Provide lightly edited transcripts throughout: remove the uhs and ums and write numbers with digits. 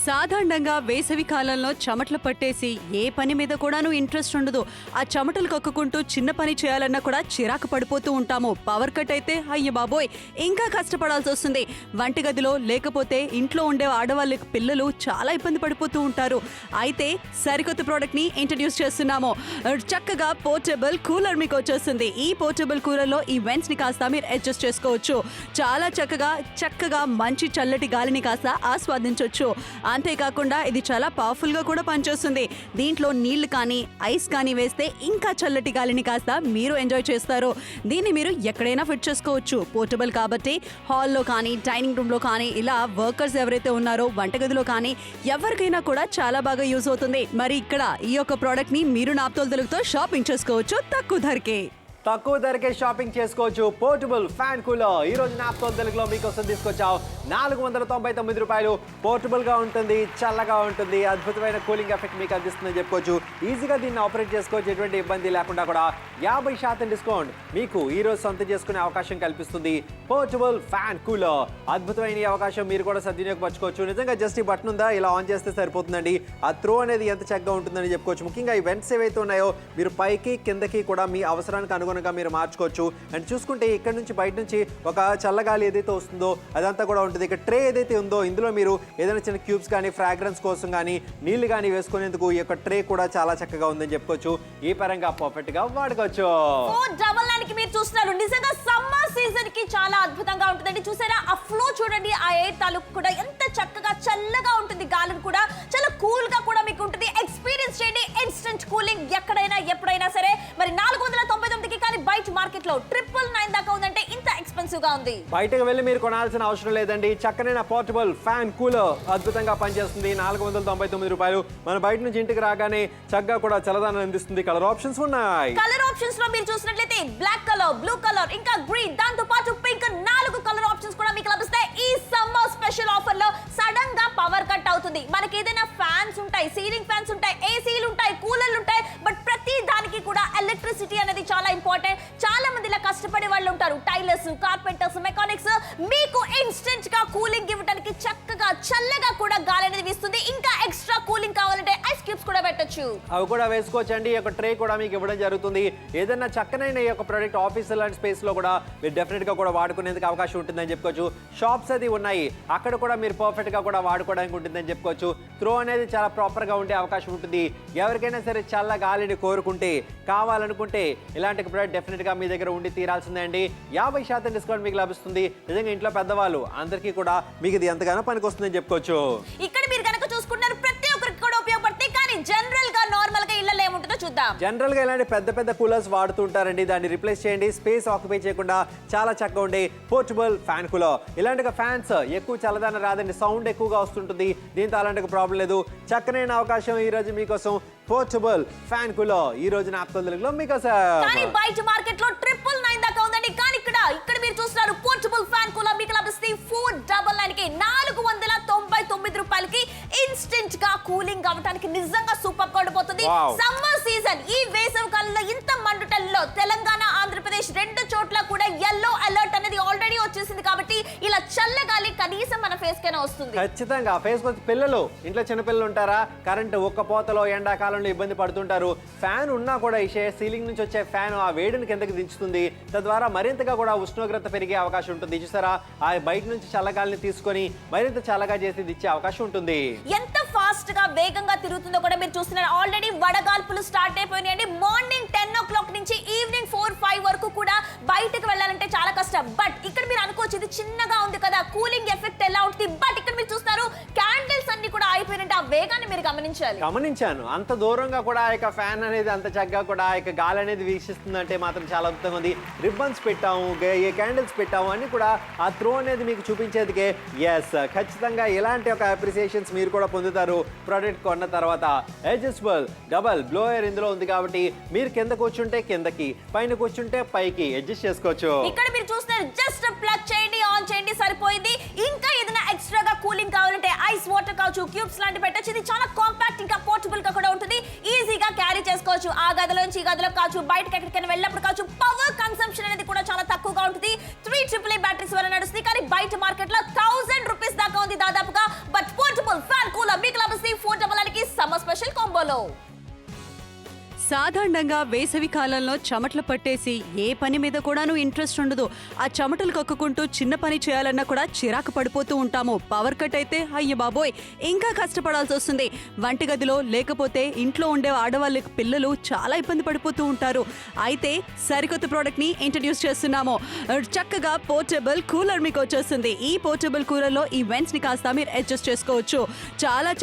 సాధారణంగా వేసవి కాలంలో చెమటలు పట్టేసి ఏ పని మీద కూడాను ఇంట్రెస్ట్ ఉండదు. ఆ చెమటలు కక్కుకుంటూ చిన్న పని చేయాలన్నా కూడా చిరాకు పడిపోతూ ఉంటాము. పవర్ కట్ అయితే అయ్య బాబోయ్ ఇంకా కష్టపడాల్సి వస్తుంది. వంటగదిలో లేకపోతే ఇంట్లో ఉండే ఆడవాళ్ళ పిల్లలు చాలా ఇబ్బంది పడిపోతూ ఉంటారు. అయితే సరికొత్త ప్రోడక్ట్ ని ఇంట్రడ్యూస్ చేస్తున్నాము. చక్కగా పోర్టబుల్ కూలర్ మీకు వచ్చేస్తుంది. ఈ పోర్టబుల్ కూలర్ లో ఈ వెంట్స్ ని కాస్త మీరు అడ్జస్ట్ చేసుకోవచ్చు. చాలా చక్కగా మంచి చల్లటి గాలిని కాస్త ఆస్వాదించవచ్చు. అంతేకాకుండా ఇది చాలా పవర్ఫుల్ గా కూడా పనిచేస్తుంది. దీంట్లో నీళ్లు కానీ ఐస్ కానీ వేస్తే ఇంకా చల్లటి గాలిని కాస్త మీరు ఎంజాయ్ చేస్తారు. దీన్ని మీరు ఎక్కడైనా ఫిట్ చేసుకోవచ్చు. పోర్టబుల్ కాబట్టి హాల్లో కానీ డైనింగ్ రూమ్ లో కానీ ఇలా వర్కర్స్ ఎవరైతే ఉన్నారో వంటగదిలో కానీ ఎవరికైనా కూడా చాలా బాగా యూజ్ అవుతుంది. మరి ఇక్కడ ఈ యొక్క ప్రోడక్ట్ ని మీరు నాప్తోల్ తెలుగుతో షాపింగ్ చేసుకోవచ్చు తక్కువ ధరకే షాపింగ్ చేసుకోవచ్చు. పోర్టబుల్ ఫ్యాన్ కూలర్ ఈ రోజు నాప్తోల్ తెలుగులో మీకోసం తీసుకొచ్చావు. 499 రూపాయలు. పోర్టబుల్ గా ఉంటుంది, చల్లగా ఉంటుంది, అద్భుతమైన కూలింగ్ ఎఫెక్ట్ మీకు అందిస్తుందని చెప్పుకోవచ్చు. ఈజీగా దీన్ని ఆపరేట్ చేసుకోవచ్చు. ఎటువంటి ఇబ్బంది లేకుండా కూడా 50% డిస్కౌంట్ మీకు ఈ రోజు సొంతం చేసుకునే అవకాశం కల్పిస్తుంది పోర్టబుల్ ఫ్యాన్ కూలర్. అద్భుతమైన ఈ అవకాశం మీరు కూడా సద్వినియోగపరచుకోవచ్చు. నిజంగా జస్ట్ ఈ బటన్ ఉందా, ఇలా ఆన్ చేస్తే సరిపోతుందండి. ఆ త్రో అనేది ఎంత చక్కగా ఉంటుందని చెప్పుకోవచ్చు. ముఖ్యంగా ఈ వెంట్స్ ఏవైతే ఉన్నాయో మీరు పైకి కిందకి కూడా మీ అవసరానికి అనుగుణంగా మీరు మార్చుకోవచ్చు. అండ్ చూసుకుంటే ఇక్కడ నుంచి బయట నుంచి ఒక చల్లగాలి ఏదైతే వస్తుందో అదంతా కూడా ఉంటుంది. ఇక ట్రే ఏదైతే ఉందో ఇందులో మీరు ఏదైనా చిన్న క్యూబ్స్ కానీ ఫ్రాగ్రెన్స్ కోసం కానీ నీళ్లు కానీ వేసుకునేందుకు ఈ యొక్క ట్రే కూడా చాలా చక్కగా ఉందని చెప్పుకోవచ్చు. ఈ పరంగా పర్ఫెక్ట్ గా వాడుకోవచ్చు. మీరు చూస్తున్నారు నిజంగా సమ్మర్ సీజన్ కి చాలా అద్భుతంగా ఉంటుందండి. చూసారా ఆ ఫ్లో చూడండి, ఆ ఎయిర్ తాలూకు కూడా ఎంత చక్కగా చల్లగా ఉంటుంది. గాలి కూడా చాలా కూల్ గా కూడా మీకు ఉంటుంది. ఎక్స్పీరియన్స్ చేయండి ఇన్స్టెంట్ కూలింగ్ ఎక్కడైనా ఎప్పుడైనా సరే. మరి 499కి కానీ బయట మార్కెట్ లో 999 దాకా ఉందంటే ఇంత ఎక్స్పెన్సివ్ గా ఉంది. బయటకు వెళ్ళి మీరు కొనాల్సిన అవసరం లేదండి. చక్కనైన పోర్టబుల్ ఫ్యాన్ కూలర్ అద్భుతంగా పనిచేస్తుంది. 499 రూపాయలు. మన బయట నుంచి ఇంటికి రాగానే చక్కగా కూడా చల్లదనం అందిస్తుంది. కలర్ ఆప్షన్స్ ఉన్నాయి. కలర్ ఆప్షన్స్ లో మీరు చూసినట్లయితే బ్లాక్ కలర్, బ్లూ కలర్, ఇంకా గ్రీన్, దాంతో పాటు పింక్ 4 కలర్ ఆప్షన్స్ కూడా మీకు లభిస్తాయి. ఈ సమ్మర్ స్పెషల్ ఆఫర్ లో సడన్ గా పవర్ కట్ అవుతుంది. మనకి ఏదైనా ఫ్యాన్స్ ఉంటాయి, సీలింగ్ ఫ్యాన్స్ ఉంటాయి, ఏసీలు ఉంటాయి, కూలర్లు ఉంటాయి. బట్ ప్రతి దానికి కూడా ఎలక్ట్రిసిటీ అనేది చాలా ఇంపార్టెంట్. చాలా మంది ఇలా కష్టపడే వాళ్ళు ఉంటారు, టైలర్స్, కార్పెంటర్స్, మెకానిక్స్. మీకు ఇన్స్టెంట్ గా కూలింగ్ ఇవ్వడానికి చక్కగా చల్లగా కూడా గాలి అనేది వీస్తుంది. ఇంకా ఎక్స్ట్రా కూలింగ్ కావాలంటే ఐస్ క్యూబ్స్ కూడా పెట్టొచ్చు. అవి కూడా వేసుకోవచ్చండి. ఈ యొక్క ట్రే కూడా మీకు ఇవ్వడం జరుగుతుంది. ఏదైనా చక్కనైన ఈ యొక్క ప్రోడక్ట్ ఆఫీస్ లాంటి స్పేస్ లో కూడా మీరు డెఫినెట్ గా కూడా వాడుకునేందుకు అవకాశం ఉంటుందని చెప్పుకోవచ్చు. షాప్స్ అది ఉన్నాయి, అక్కడ కూడా మీరు పర్ఫెక్ట్ గా కూడా వాడుకోవడానికి ఉంటుందని చెప్పుకోవచ్చు. త్రో అనేది చాలా ప్రాపర్ గా ఉండే అవకాశం ఉంటుంది. ఎవరికైనా సరే చల్ల గాలిని కోరుకుంటే, కావాలనుకుంటే ఇలాంటి ప్రోడక్ట్ డెఫినెట్ గా మీ దగ్గర ఉండి తీరాల్సిందే అండి. 50% డిస్కౌంట్ మీకు లభిస్తుంది. నిజంగా ఇంట్లో పెద్దవాళ్ళు అందరికీ కూడా మీకు ఇది ఎంతగానో పనికొస్తుందని చెప్పుకోవచ్చు. ఇక్కడ మీరు కనుక చూసుకున్నారు ప్రతి ఒక్కరికి కూడా ఉపయోగపడతాయి. కానీ జనరల్ గా నార్మల్ గా ఇళ్ళలో ఏముంటుందో చూద్దాం. జనరల్ గా ఇలాంటి పెద్ద పెద్ద కూలర్స్ వాడుతుంటారండి. దాన్ని రిప్లేస్ చేయండి. స్పేస్ ఆక్యుపై చేయకుండా చాలా చక్కగా ఉండే పోర్టబుల్ ఫ్యాన్ కూలర్. ఇలాంటి ఫ్యాన్స్ ఎక్కువ చల్లదనం రాదండి, సౌండ్ ఎక్కువగా వస్తుంటుంది. దీంతో అలాంటి ప్రాబ్లం లేదు. చక్కనైన అవకాశం ఈ రోజు మీకోసం పోర్టబుల్ ఫ్యాన్ కూలర్ ఈ రోజు నాప్తోల్ తెలుగులో మీకోసం. కానీ బయట మార్కెట్ లో 999 దాకా ఉందండి. కానీ ఇక్కడ మీరు చూస్తున్నారు పోర్టబుల్ ఫ్యాన్ కూలర్ మీకు లభిస్తుంది 499కి 499 రూపాయలకి. ఇన్స్టెంట్ గా కూలింగ్ అవ్వడానికి నిజంగా సూపర్ పడిపోతుంది. సమ్మర్ సీజన్ ఈ వేసవి కాలంలో ఇంత మండుటల్లో తెలంగాణ, ఆంధ్రప్రదేశ్ 2 చోట్ల కూడా yellow అలర్ట్ అనేది ఆల్రెడీ వచ్చేసింది. కాబట్టి ఇలా చల్లగాలి కనీసం మన ఫేస్ కైనా వస్తుంది. ఖచ్చితంగా ఫేస్ వచ్చి పిల్లలు, ఇంట్లో చిన్న పిల్లలు ఉంటారా, కరెంట్ ఒక్క పోతలో ఎండాకాలంలో ఇబ్బంది పడుతుంటారు. ఫ్యాన్ ఉన్నా కూడా ఈ సీలింగ్ నుంచి వచ్చే ఫ్యాన్ ఆ వేడిని కిందకి దించుతుంది. తద్వారా మరింతగా కూడా ఉష్ణోగ్రత పెరిగే అవకాశం ఉంటుంది. చూసారా, ఆ బయట నుంచి చల్లగాలిని తీసుకొని మరింత చల్లగా చేసి ఇచ్చే అవకాశం ఉంటుంది. ఎంత ఫాస్ట్ గా వేగంగా తిరుగుతుందో కూడా మీరు చూస్తున్నారు. ఆల్రెడీ వడగాల్పులు స్టార్ట్ అయిపోయినాయండి. మార్నింగ్ 10 o'clock నుంచి ఈవినింగ్ 4-5 వరకు కూడా బయటకు వెళ్ళాలంటే చాలా కష్టం. బట్ ఇక్కడ మీరు అనుకోవచ్చు ఇది చిన్నగా ఉంది కదా, కూలింగ్ ఎఫెక్ట్ ఎలా ఉంటుంది. బట్ ఇక్కడ మీరు చూస్తారు క్యాండిల్స్ అన్ని కూడా అయిపోయినట్టు ఆ వేగాన్ని మీరు గమనించాను. అంత దూరంగా కూడా ఆ యొక్క ఫ్యాన్ అనేది అంత చక్కగా కూడా ఆ యొక్క గాలి అనేది వీక్షిస్తుందంటే మాత్రం చాలా అద్భుతంగా ఉంది. రిబ్బన్స్ పెట్టాము, క్యాండిల్స్ పెట్టాము, అన్ని కూడా ఆ త్రో అనేది మీకు చూపించేందుకే. ఎస్, ఖచ్చితంగా ఇలాంటి ఒక అప్రిసియేషన్స్ మీరు కూడా పొందుతారు ప్రోడక్ట్ కొన్న తర్వాత. అడ్జస్టబుల్ డబల్ బ్లోయర్ ఇందులో ఉంది కాబట్టి మీరు కింద కూర్చుంటే కిందకి, పైన కూర్చుంటే పైకి అడ్జస్ట్ చేసుకోవచ్చు. ఇక్కడ మీరు చూస్తున్నారు జస్ట్ ప్లగ్ చేయండి, ఆన్ చేయండి, సరిపోయింది. ఇంకా ఏదైనా ఎక్స్ట్రాగా కూలింగ్ కావాలంటే ఐస్ వాటర్ కావచ్చు, క్యూబ్స్ లాంటి పెట్టచ్చు. ఇది చాలా కాంపాక్ట్ ఇంకా పోర్టబుల్ గా కూడా ఉంటుంది. ఈజీగా క్యారీ చేసుకోవచ్చు. ఆ గదిలో నుంచి ఈ గదిలో కావచ్చు, బయటకి ఎక్కడికైనా వెళ్ళినప్పుడు కావచ్చు. పవర్ కన్సంప్షన్ అనేది కూడా చాలా తక్కువగా ఉంటుంది. 3AAA బ్యాటరీస్ వల్ల నడుస్తుంది. కానీ బయట మార్కెట్ లో 1000 రూపీస్ దాకా ఉంది దాదాపుగా. బట్ పోర్టబుల్ ఫ్యాన్ కూలర్ కలర్లో. సాధారణంగా వేసవి కాలంలో చెమటలు పట్టేసి ఏ పని మీద కూడాను ఇంట్రెస్ట్ ఉండదు. ఆ చెమటలు కక్కుకుంటూ చిన్న పని చేయాలన్నా కూడా చిరాకు పడిపోతూ ఉంటాము. పవర్ కట్ అయితే అయ్య బాబోయ్ ఇంకా కష్టపడాల్సి వస్తుంది. వంటగదిలో లేకపోతే ఇంట్లో ఉండే ఆడవాళ్ళ పిల్లలు చాలా ఇబ్బంది పడిపోతూ ఉంటారు. అయితే సరికొత్త ప్రోడక్ట్ ని ఇంట్రడ్యూస్ చేస్తున్నాము. చక్కగా పోర్టబుల్ కూలర్ మీకు వచ్చేస్తుంది. ఈ పోర్టబుల్ కూలర్ లో ఈ వెంట్స్ ని కాస్త మీరు అడ్జస్ట్ చేసుకోవచ్చు. చాలా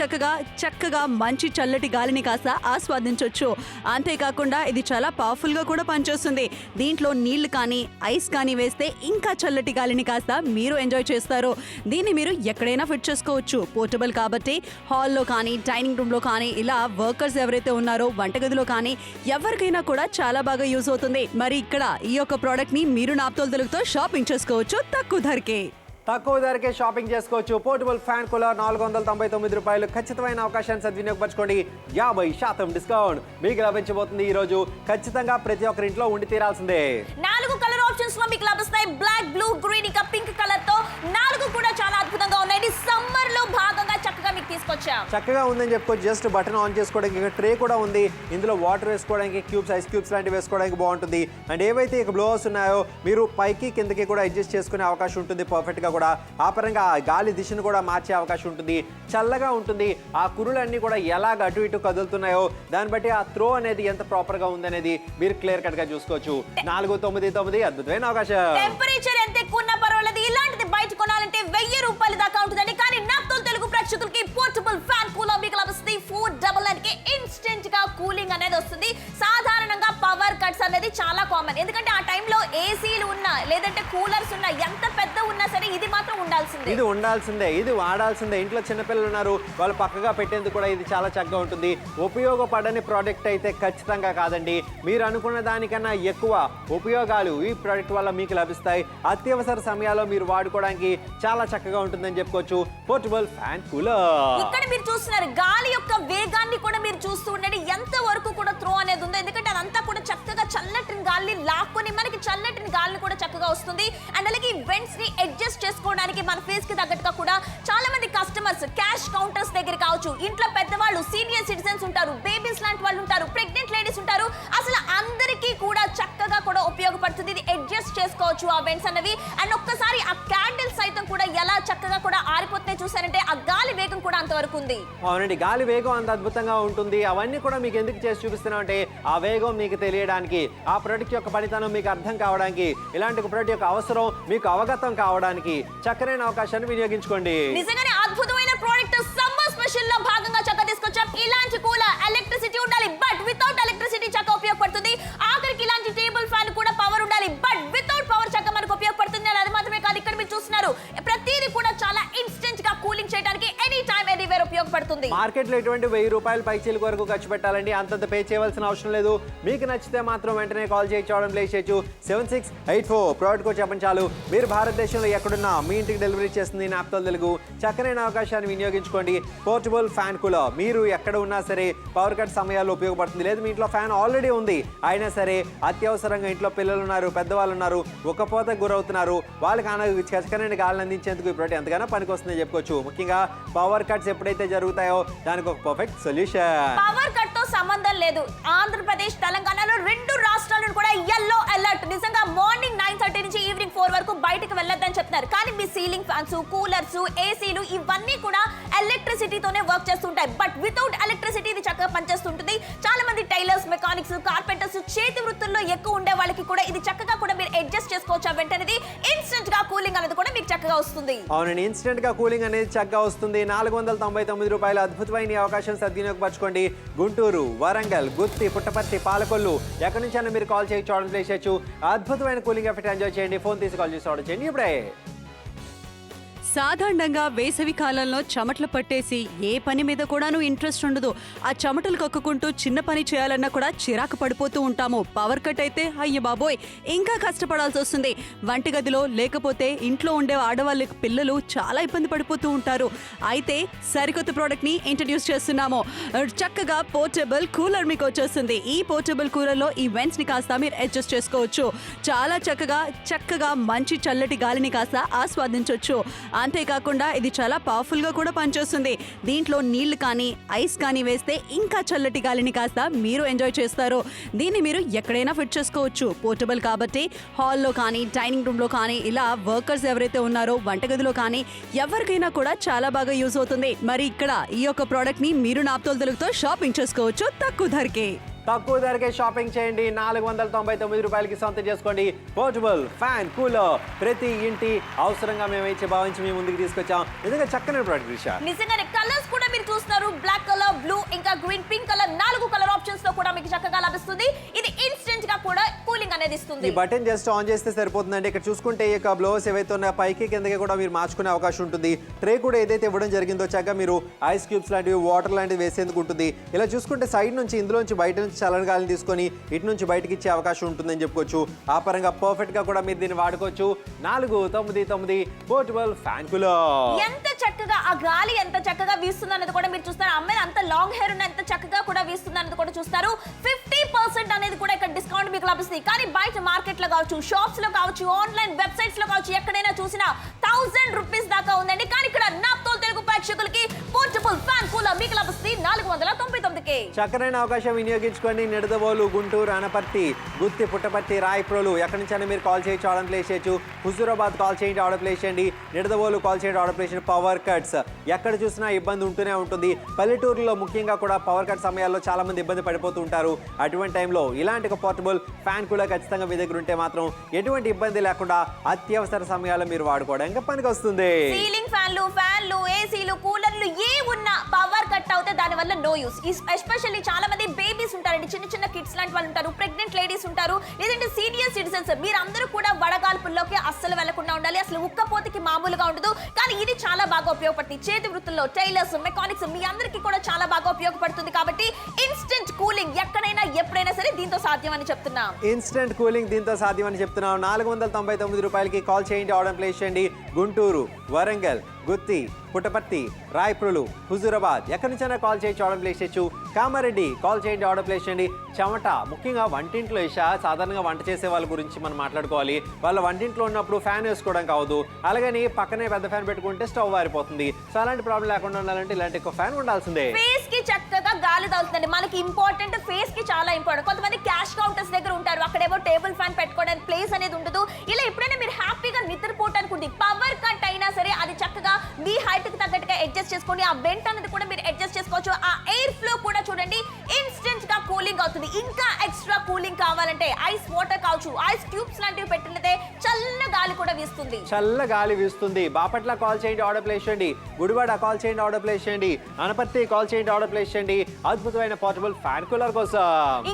చక్కగా మంచి చల్లటి గాలిని కాస్త ఆస్వాదించవచ్చు. అంతేకాకుండా ఇది చాలా పవర్ఫుల్ గా కూడా పనిచేస్తుంది. దీంట్లో నీళ్లు కానీ ఐస్ కానీ వేస్తే ఇంకా చల్లటి గాలిని కాస్త మీరు ఎంజాయ్ చేస్తారు. దీన్ని మీరు ఎక్కడైనా ఫిట్ చేసుకోవచ్చు. పోర్టబుల్ కాబట్టి హాల్లో కానీ డైనింగ్ రూమ్ లో కానీ ఇలా వర్కర్స్ ఎవరైతే ఉన్నారో వంటగదిలో కానీ ఎవరికైనా కూడా చాలా బాగా యూజ్ అవుతుంది. మరి ఇక్కడ ఈ యొక్క ప్రోడక్ట్ ని మీరు నాప్తోలుతో షాపింగ్ చేసుకోవచ్చు తక్కువ ధరకే. తక్కువ ధరకే షాపింగ్ చేసుకోవచ్చు. పోర్టబుల్ ఫ్యాన్ కూలర్ 499 రూపాయలు. ఖచ్చితమైన అవకాశాన్ని సద్వినియోగపరచుకోండి. 50% డిస్కౌంట్ మీకు లభించబోతుంది ఈ రోజు. ఖచ్చితంగా ప్రతి ఒక్కరి ఇంట్లో ఉండి తీరాల్సిందే. 4 కలర్ ఆప్షన్స్ లో మీకు లభిస్తాయి. బ్లాక్, బ్లూ, గ్రీన్ ఇంకా పింక్ కలర్ తో 4 కూడా చాలా అద్భుతంగా ఉన్నాయి. సమ్మర్ లో భాగంగా చక్కగా మీకు తీసుకొచ్చాం. చక్కగా ఉందని చెప్పుకోవచ్చు. జస్ట్ బటన్ ఆన్ చేసుకోవడానికి ఇంకా ట్రే కూడా ఉంది. ఇందులో వాటర్ వేసుకోవడానికి క్యూబ్స్, ఐస్ క్యూబ్స్ లాంటివి వేసుకోవడానికి బాగుంటుంది. అండ్ ఏవైతే ఇక బ్లోవర్స్ ఉన్నాయో మీరు పైకి కిందకి కూడా అడ్జస్ట్ చేసుకునే అవకాశం ఉంటుంది. పర్ఫెక్ట్ గా కూడా ఆ పరంగా గాలి దిశను కూడా మార్చే అవకాశం ఉంటుంది. చల్లగా ఉంటుంది. ఆ కురులన్నీ కూడా ఎలాగ అటు ఇటు కదులుతున్నాయో దాన్ని బట్టి ఆ త్రో అనేది ఎంత ప్రాపర్ గా ఉందనేది మీరు క్లియర్ కట్ గా చూసుకోవచ్చు. 499 అద్భుతమైన అవకాశం. టెంపరేచర్ ఎంత ఎక్కువ ఉన్నా పర్వాలేదు. ఇలాంటిది బయట కొనాలంటే 1000 రూపాయల దాకా ఉంటుందండి. కానీ నాప్తోల్ తెలుగు ప్రేక్షకులకి పోర్టబుల్ ఫ్యాన్ కూలర్ మీకు లభిస్తుంది. 499 కి ఇన్స్టెంట్ గా కూలింగ్ అనేది వస్తుంది. సాధారణంగా పవర్ కట్స్ అనేది చాలా కామన్. ఎందుకంటే ఆ టైంలో ఏసీలు ఉన్నా లేదంటే కూలర్స్ ఉన్నా ఎంత పెద్ద ఉన్నా సరే ఇది మాత్రం ఉండాల్సిందే. ఇది వాడాల్సిందే. ఇంట్లో చిన్నపిల్లలు ఉన్నారు, వాళ్ళు పక్కగా పెట్టేందుకు కూడా ఇది చాలా చక్కగా ఉంటుంది. ఉపయోగపడని ప్రోడక్ట్ అయితే ఖచ్చితంగా కాదండి. మీరు అనుకున్న దానికన్నా ఎక్కువ ఉపయోగాలు ఈ ప్రోడక్ట్ వల్ల మీకు లభిస్తాయి. అత్యవసర సమయాల్లో మీరు వాడుకోవడానికి చాలా చక్కగా ఉంటుందని చెప్పుకోవచ్చు. Portable fan cooler. ఇక్కడ మీరు చూస్తున్నారు గాలి యొక్క వేగాన్ని కూడా మీరు చూస్తూ ఉండండి. ఎంత వరకు కూడా త్రో అనేది ఉందో. ఎందుకంటే అదంతా కూడా చక్కగా చల్లటి గాలిని లాక్కొని మనకి చల్లటి గాలిని కూడా చక్కగా వస్తుంది. అండ్ అలాగే వెంట్స్ ని అడ్జస్ట్ చేసుకోవడానికి మన ఫేస్ కి తగ్గట్టుగా కూడా చాలా మంది కస్టమర్స్ క్యాష్ కౌంటర్స్ దగ్గర కావచ్చు, ఇంట్లో పెద్దవాళ్ళు, సీనియర్ సిటిజన్స్ ఉంటారు, బేబీస్ లాంటి వాళ్ళు ఉంటారు, ప్రెగ్నెంట్ లేడీస్ ఉంటారు. అసలు అందరికీ కూడా చక్కగా కూడా ఉపయోగపడుతుంది. ఇది అడ్జస్ట్ చేసుకోవచ్చు ఆ వెంట్స్ అన్నవి. అండ్ ఒక్కసారి ఆ క్యాండిల్ సైతం కూడా ఎలా చక్కగా కూడా ఆరిపోతున్నాయి చూసారంటే ఆ గాలి వేగం కూడా అంతవరకు ఉంది. అవునండి, గాలి వేగం అంత అద్భుతంగా ఉంటుంది. అవన్నీ కూడా మీకు ఎందుకు చేసి చూపిస్తున్నాం అంటే ఆ వేగం మీకు తెలియడానికి, ఆ ప్రొడక్ట్ యొక్క పనితనం మీకు అర్థం కావడానికి, ఇలాంటి ఒక ప్రొడక్ట్ యొక్క అవసరం మీకు అవగతం కావడానికి చక్కనైన అవకాశాన్ని వినియోగించుకోండి. నిజంగానే అద్భుతమైన ప్రోడక్ట్ సమ్మర్ స్పెషల్ లో భాగంగా చక్కగా తీసుకొచ్చాం. ఇలాంటి కూలర్ ఎలక్ట్రిసిటీ ఉండాలి బట్ వితౌట్ ఎలక్ట్రిసిటీ చక్కగా ఉపయోగపడుతుంది. ఆఖరికి ఇలాంటి టేబుల్ ఫ్యాన్ కూడా పవర్ ఉండాలి బట్ వితౌట్ పవర్ చక్కగా మనకు ఉపయోగపడుతుంది. అది మాత్రమే కాదు, ఇక్కడ మీరు చూస్తున్నారు ప్రతిదీ కూడా చాలా ఇన్స్టెంట్ గా కూలింగ్ చేయడానికి ఎనీ టైం ఎనీవేర్ ఉపయోగపడుతుంది. మార్కెట్ లో ఎటువంటి 1000 రూపాయలు పైచీలకు వరకు ఖర్చు పెట్టాలండి. అంతంత పే చేయవలసిన అవసరం లేదు. మీకు నచ్చితే మాత్రం వెంటనే కాల్ చేయొచ్చు, ఆర్డర్ ప్లేస్ చేయొచ్చు. 7684 ప్రోడక్ట్ కోడ్ చెప్పండి చాలు. మీరు భారతదేశంలో ఎక్కడున్నా మీ ఇంటికి డెలివరీ చేస్తుంది నాప్తోల్ తెలుగు. చక్కనైన అవకాశాన్ని వినియోగించుకోండి. పోర్టబుల్ ఫ్యాన్ కూలర్ మీరు ఎక్కడ ఉన్నా సరే పవర్ కట్ సమయాల్లో ఉపయోగపడుతుంది. లేదు మీ ఇంట్లో ఫ్యాన్ ఆల్రెడీ ఉంది అయినా సరే అత్యవసరంగా ఇంట్లో పిల్లలు ఉన్నారు, పెద్దవాళ్ళు ఉన్నారు, ఒక్కపోతకు గురవుతున్నారు, వాళ్ళకి చక్కనైన గాలిని అందించేందుకు ఈ ప్రోడక్ట్ ఎంతగానో పనికొస్తుందని చెప్పుకోవచ్చు. ముఖ్యంగా పవర్ కట్స్ ఎప్పుడైతే జరుగుతాయో దానికి ఒక పర్ఫెక్ట్ సొల్యూషన్. పవర్ కట్ తో సంబంధం లేదు. ఆంధ్రప్రదేశ్, తెలంగాణలో 2 రాష్ట్రాలను కూడా yellow alert. నిజంగా మార్నింగ్ 9:30 నుంచి ఈవినింగ్ 4 వరకు బయటకు వెళ్ళొద్దని చెప్తున్నారు. కానీ మీ సీలింగ్ ఫ్యాన్స్, కూలర్స్, ఏసీలు ఇవన్నీ కూడా ఎలక్ట్రిసిటీతోనే వర్క్ చేస్తుంటాయి. బట్ వితౌట్ ఎలక్ట్రిసిటీ ఇది చక్కగా పనిచేస్తుంటుంది. చాలా మంది టైలర్స్, మెకానిక్స్, కార్పెంటర్స్, చేతి వృత్తుల్లో ఎక్కువ ఉండే వాళ్ళకి కూడా ఇది చక్కగా కూడా మీరు అడ్జస్ట్ చేసుకోవచ్చు. వెంటనే ఇన్స్టెంట్ గా కూలింగ్ అనేది కూడా మీకు చక్కగా వస్తుంది. అవునండి, ఇన్స్టెంట్ గా కూలింగ్ అనేది చక్కగా వస్తుంది. 499 రూపాయలు. అద్భుతమైన ఈ అవకాశం సద్వినియోగపరచుకోండి. గుంటూరు, వరంగల్, గుత్తి, పుట్టపర్తి, పాలకొల్లు ఎక్కడి నుంచైనా మీరు కాల్ చేయొచ్చు, ఆర్డర్ ప్లేస్ చేయొచ్చు. అద్భుతమైన కూలింగ్ ఎఫెక్ట్ ఎంజాయ్ చేయండి. ఫోన్ తీసి కాల్ చేసి ఆర్డర్ చేయండి ఇప్పుడే. సాధారణంగా వేసవి కాలంలో చెమటలు పట్టేసి ఏ పని మీద కూడాను ఇంట్రెస్ట్ ఉండదు. ఆ చెమటలు కక్కుకుంటూ చిన్న పని చేయాలన్నా కూడా చిరాకు పడిపోతూ ఉంటాము. పవర్ కట్ అయితే అయ్య బాబోయ్ ఇంకా కష్టపడాల్సి వస్తుంది. వంటగదిలో లేకపోతే ఇంట్లో ఉండే ఆడవాళ్ళ పిల్లలు చాలా ఇబ్బంది పడిపోతూ ఉంటారు. అయితే సరికొత్త ప్రోడక్ట్ ని ఇంట్రడ్యూస్ చేస్తున్నాము. చక్కగా పోర్టబుల్ కూలర్ మీకు వచ్చేస్తుంది. ఈ పోర్టబుల్ కూలర్ లో ఈ వెంట్స్ ని కాస్త మీరు అడ్జస్ట్ చేసుకోవచ్చు. చాలా చక్కగా మంచి చల్లటి గాలిని కాస్త ఆస్వాదించవచ్చు. అంతేకాకుండా ఇది చాలా పవర్ఫుల్ గా కూడా పనిచేస్తుంది. దీంట్లో నీళ్లు కానీ ఐస్ కానీ వేస్తే ఇంకా చల్లటి గాలిని కాస్త మీరు ఎంజాయ్ చేస్తారు. దీన్ని మీరు ఎక్కడైనా ఫిట్ చేసుకోవచ్చు. పోర్టబుల్ కాబట్టి హాల్లో కానీ డైనింగ్ రూమ్ లో కానీ ఇలా వర్కర్స్ ఎవరైతే ఉన్నారో వంటగదిలో కానీ ఎవరికైనా కూడా చాలా బాగా యూజ్ అవుతుంది. మరి ఇక్కడ ఈ యొక్క ప్రోడక్ట్ ని మీరు నాప్తోల్ తెలుగుతో షాపింగ్ చేసుకోవచ్చు తక్కువ ధరకే. తక్కువ ధరకే షాపింగ్ చేయండి. 499 రూపాయలకి సొంతం చేసుకోండి పోర్టబుల్ ఫ్యాన్ కూలర్. ప్రతి ఇంటి అవసరంగా మేమైతే భావించి మీ ముందుకు తీసుకొచ్చాం. నిజంగా చక్కని ప్రోడక్ట్ రిషా. నిజంగానే కలర్స్ కూడా మీరు చూస్తున్నారు. బ్లాక్ కలర్, బ్లూ, ఇంకా green, pink colour 4 colour options లో కూడా మీకు చక్కగా లభిస్తుంది. ఇది ఇన్స్టెంట్ గా కూడా కూలింగ్ అనేది ఇస్తుంది. ఈ బటన్ జస్ట్ ఆన్ చేస్తే సరిపోతుందండి. ఇక్కడ చూసుకుంటే ఈ యొక్క బ్లోవర్స్ ఏవైతే ఉన్నాయో పైకి కిందకి కూడా మీరు మార్చుకునే అవకాశం ఉంటుంది. ట్రే కూడా ఏదైతే ఇవ్వడం జరిగిందో చక్కగా మీరు ఐస్ క్యూబ్స్ లాంటివి వాటర్ లాంటివి వేసేందుకు ఉంటుంది. ఇలా చూసుకుంటే సైడ్ నుంచి ఇందులోంచి బయట నుంచి చల్లని గాలిని తీసుకొని ఇటు నుంచి బయటకి ఇచ్చే అవకాశం ఉంటుందని చెప్పుకోవచ్చు. ఆ పరంగా పర్ఫెక్ట్ గా కూడా మీరు దీన్ని వాడుకోవచ్చు. 499 పోర్టబుల్ ఫ్యాన్ కూలర్. ఎంత చక్కగా ఆ గాలి ఎంత చక్కగా వీస్తుంది అన్నది కూడా మీరు చూస్తారు. అమ్మాయి అంత లాంగ్ హెయిర్ ఉన్న ఎంత చక్కగా కూడా వీస్తుంది అన్నది కూడా చూస్తారు. 50% అనేది కూడా ఇక్కడ డిస్కౌంట్ మీకు లభిస్తుంది. కానీ బయట మార్కెట్ లో కావచ్చు, షాప్స్ లో కావచ్చు, ఆన్లైన్ వెబ్సైట్స్ లో కావచ్చు, ఎక్కడైనా చూసినా 1000 రూపీస్ దాకా ఉందండి. కానీ ఇక్కడ నాప్తోల్ తెలుగు ప్రేక్షకులకి పోర్టబుల్ ఫ్యాన్ కూలర్ మీకు లభిస్తుంది 499కే. చక్కనైన అవకాశం వినియోగించుకోండి. నిడదవోలు, గుంటూరు, అనపర్తి, గుత్తి, పుట్టపర్తి, రాయప్రోలు ఎక్కడి నుంచైనా మీరు కాల్ చేయొచ్చు, ఆర్డర్ ప్లేస్ చేయొచ్చు. హుజూరాబాద్ కాల్ చేయండి, ఆర్డర్ ప్లేస్ చేయండి. నిడదవోలు కాల్ చేయండి, ఆర్డర్ ప్లేస్ చేయండి. పవర్ కట్స్ ఎక్కడ చూసినా ఇబ్బంది ఉంటూనే ఉంటుంది. పల్లెటూరులో ముఖ్యంగా కూడా పవర్ కట్ సమయాల్లో చాలా మంది ఇబ్బంది పడిపోతూ ఉంటారు. అటువంటి టైంలో ఇలాంటి ఒక పోర్టబుల్ ఫ్యాన్ కూలర్ ఖచ్చితంగా మీ దగ్గర ఉంటే మాత్రం ఎటువంటి ఇబ్బంది లేకుండా అత్యవసర సమయాల్లో మీరు వాడుకోవడానికి పనికి వస్తుంది. సీలింగ్ ఫ్యాన్లు, ఏసీలు, కూలర్లు ఏ ఉన్నా పవర్ కట్ అవుతే దాని వల్ల నో యూస్. ఎస్పెషల్లీ చాలా మంది బేబీస్ ఉంటారండి, చిన్న కిడ్స్ లాంటి వాళ్ళు ఉంటారు, ప్రెగ్నెంట్ లేడీస్ ఉంటారు, లేదంటే సీనియర్ సిటిజన్స్. మీరందరూ కూడా వడగాల్పుల్లోకి అస్సలు వెళ్లకుండా ఉండాలి. అసలు ఉక్కపోతకి మామూలుగా ఉండదు. కానీ ఇది చాలా బాగా ఉపయోగపడుతుంది. చేతి వృత్తుల్లో టైలర్స్, మెకానిక్స్ మీ అందరికీ కూడా చాలా బాగా ఉపయోగపడుతుంది. కాబట్టి ఇన్స్టెంట్ కూలింగ్ ఎక్కడైనా ఎప్పుడైనా సరే దీంతో సాధ్యం అని చెప్తున్నాం. ఇన్స్టెంట్ కూలింగ్ దీంతో సాధ్యం అని చెప్తున్నాం. 499 రూపాయలకి కాల్ చేయండి, ఆర్డర్ ప్లేస్ చేయండి. గుంటూరు, వరంగల్, గుత్తి, పుట్టపర్తి, రాయప్రోలు, హుజూరాబాద్ ఎక్కడి నుంచైనా కాల్ చేయొచ్చు, ఆర్డర్ ప్లేస్ చేయొచ్చు. కామారెడ్డి కాల్ చేయండి, ఆర్డర్ ప్లేస్ చేయండి. చెమట ముఖ్యంగా వంటింట్లో సాధారణంగా వంట చేసే వాళ్ళ గురించి మనం మాట్లాడుకోవాలి. వాళ్ళ వంటింట్లో ఉన్నప్పుడు ఫ్యాన్ వేసుకోవడం కావద్దు. అలాగని పక్కనే పెద్ద ఫ్యాన్ పెట్టుకుంటే స్టవ్ వారిపోతుంది. సో అలాంటి ప్రాబ్లం లేకుండా ఉండాలంటే ఇలాంటి ఒక ఫ్యాన్ ఉండాల్సిందే. ఫేస్ కి చక్కగా గాలి తగులుతుంది. మనకి ఇంపార్టెంట్, ఫేస్ కి చాలా ఇంపార్టెంట్. కొంతమంది క్యాష్ కౌంటర్స్ దగ్గర ఉంటారు, అక్కడేమో టేబుల్ ఫ్యాన్ పెట్టుకోవడానికి ప్లేస్ అనేది ఉండదు. ఇలా ఎప్పుడైనా మీరు హ్యాపీగా నిద్రపోవడానికి ఉంటుంది. పవర్ కట్ అయినా సరే అది చక్కగా మీ హైట్ కి తగ్గట్టుగా అడ్జస్ట్ చేసుకోండి. ఆ వెంట్ అనేది కూడా మీరు అడ్జస్ట్ చేసుకోవచ్చు. ఆ ఎయిర్ ఫ్లో కూడా చూడండి ఇన్స్టెంట్ గా కూలింగ్ అవుతుంది. ఇంకా ఎక్స్ట్రా కూలింగ్ కావాలంటే ఐస్ వాటర్ కావచ్చు, ఐస్ క్యూబ్స్ లాంటివి పెట్టినట్లయితే చల్ల గాలి కూడా వీస్తుంది. చల్ల గాలి వీస్తుంది. బాపట్ల కాల్ చేయండి, ఆర్డర్ ప్లేస్ చేయండి. గుడివాడ కాల్ చేయండి, ఆర్డర్ ప్లేస్ చేయండి. అనపర్తి కాల్ చేయండి, ఆర్డర్ ప్లేస్ చేయండి. అద్భుతమైన పోర్టబుల్ ఫ్యాన్ కూలర్ కోసం.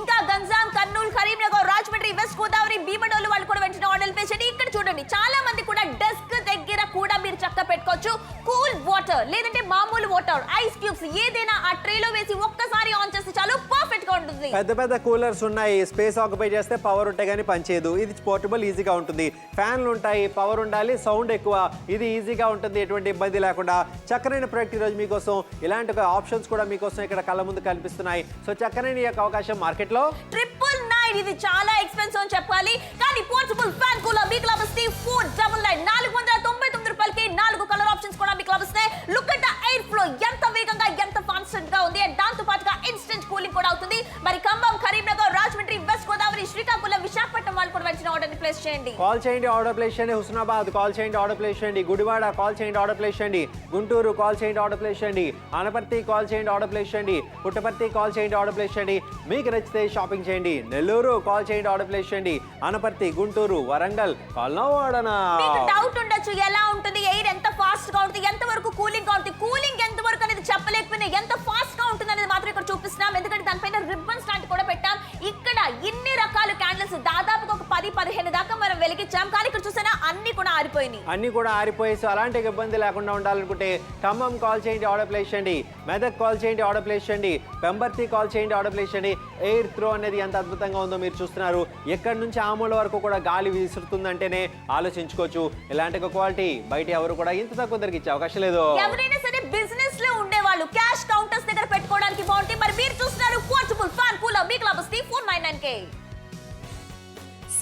ఇంకా గంజాం, కర్నూలు, కరీంనగర్, రాజమండ్రి, వెస్ట్ గోదావరి, భీమడోలు వాళ్ళు కూడా వెంటనే ఆర్డర్ ప్లేస్ చేయండి. ఇక్కడ చూడండి చాలా మంది కూడా డెస్క్ దగ్గర కూడా మీరు చక్కగా పెట్టుకోవచ్చు. కూల్ వాటర్ లేదంటే మామూలు వాటర్, ఐస్ క్యూబ్స్ ఏదైనా ఆ ట్రేలో వేసి ఒక్కసారి ఆన్ చేస్తే చాలు పర్ఫెక్ట్ గా ఉంటుంది. పెద్ద కూలర్స్ ఉన్నాయి, స్పేస్ ఆక్యుపై చేస్తే పవర్ ఉంటే గానీ పనిచేయదు. ఇది పోర్టబుల్ ఈజీగా ఉంటుంది. ఫ్యాన్లు ఉంటాయి, పవర్ ఉండాలి, సౌండ్ ఎక్కువ. ఇది ఈజీగా ఉంటుంది, ఎటువంటి ఇబ్బంది లేకుండా. చక్కనైన ప్రొడక్ట్ ఈరోజు మీకోసం ఇలాంటి ఆప్షన్స్ కూడా మీకోసం ఇక్కడ కళ్ళ ముందు కనిపిస్తున్నాయి. సో చక్కనైన ఈ యొక్క అవకాశం మార్కెట్ లో 999. ఇది చాలా ఎక్స్పెన్సివ్ అని చెప్పాలి. కానీ పోర్టబుల్ ఫ్యాన్ కూలర్ మీకు లభిస్తుంది 499. 499 రూపాయలకి 4 కలర్ ఆప్షన్స్ కూడా మీకు లభిస్తాయి. Look at the air flow ఎంత వేగంగా ఎంత కాన్స్టెంట్ గా ఉంది. అండ్ దాంతో పాటుగా ఇన్స్టెంట్ కూలింగ్ కూడా అవుతుంది. మరి ఖమ్మం, కరీంనగర్, రాజమండ్రి, వెస్ట్ గోదావరి, శ్రీకాకుళం, విశాఖపట్నం వాళ్ళు కూడా వెంటనే ఆర్డర్ ప్లేస్ చేయండి. కాల్ చేయండి, ఆర్డర్ ప్లేస్ చేయండి. హుస్నాబాద్ కాల్ చేయండి, ఆర్డర్ ప్లేస్ చేయండి. గుడివాడ కాల్ చేయండి, ఆర్డర్ ప్లేస్ చేయండి. గుంటూరు కాల్ చేయండి, ఆర్డర్ ప్లేస్ చేయండి. అనపర్తి కాల్ చేయండి, ఆర్డర్ ప్లేస్ చేయండి. పుట్టపర్తి కాల్ చేయండి, ఆర్డర్ ప్లేస్ చేయండి. మీకు నచ్చితే షాపింగ్ చేయండి. నెల్లూరు కాల్ చేయండి, ఆర్డర్ ప్లేస్ చేయండి. Anaparthi, Guntur, Warangal call now order now. మీకు డౌట్ ఉండొచ్చు ఎలా ఉంటుంది, ఎయిర్ ఎంత ఫాస్ట్ గా ఉంటుంది, ఎంత వరకు కూలింగ్ గా ఉంటుంది. కూలింగ్ ఎంత వరకు అనేది చెప్పలేకపోయినా ఎంత ఫాస్ట్ గా ఉంటుంది అనేది మాత్రం ఇక్కడ చూపిస్తున్నాం. ఎందుకంటే దానిపైన రిబ్బన్స్ లాంటి కూడా పెట్టాం. ఇక్కడ ఇన్ని రకాల క్యాండిల్స్ దాదాపుగా ఒక 10-15 దాకా మనం వెలిగించాం. కానీ ఇక్కడ చూసినా అన్ని కూడా ఆరిపోయినాయి. అన్ని కూడా ఆరిపోయి సో అలాంటి ఇబ్బంది లేకుండా ఉండాలనుకుంటే ఖమ్మం కాల్ చేయండి, ఆర్డర్ ప్లేస్ చేయండి. మెదక్ కాల్ చేయండి, ఆర్డర్ ప్లేస్ చేయండి. పెంబర్తి కాల్ చేయండి, ఆర్డర్ ప్లేస్ చేయండి. ఎయిర్ త్రో అనేది ఎంత అద్భుతంగా ఉందో మీరు చూస్తున్నారు. ఎక్కడి నుంచి ఆమూల వరకు కూడా గాలి విసురుతుందంటేనే ఆలోచించుకోవచ్చు. ఇలాంటి క్వాలిటీ బయట ఎవరు కూడా ఇంత తక్కువ ధరకి ఇచ్చే అవకాశం లేదు. ఎవరైనా సరే బిజినెస్ లో ఉండే వాళ్ళు క్యాష్ కౌంటర్స్ దగ్గర పెట్టుకోవడానికి బాగుంటుంది. మరి మీరు చూస్తున్నారు పోర్టబుల్ ఫ్యాన్ కూలర్ మీకు లభిస్తుంది 499K.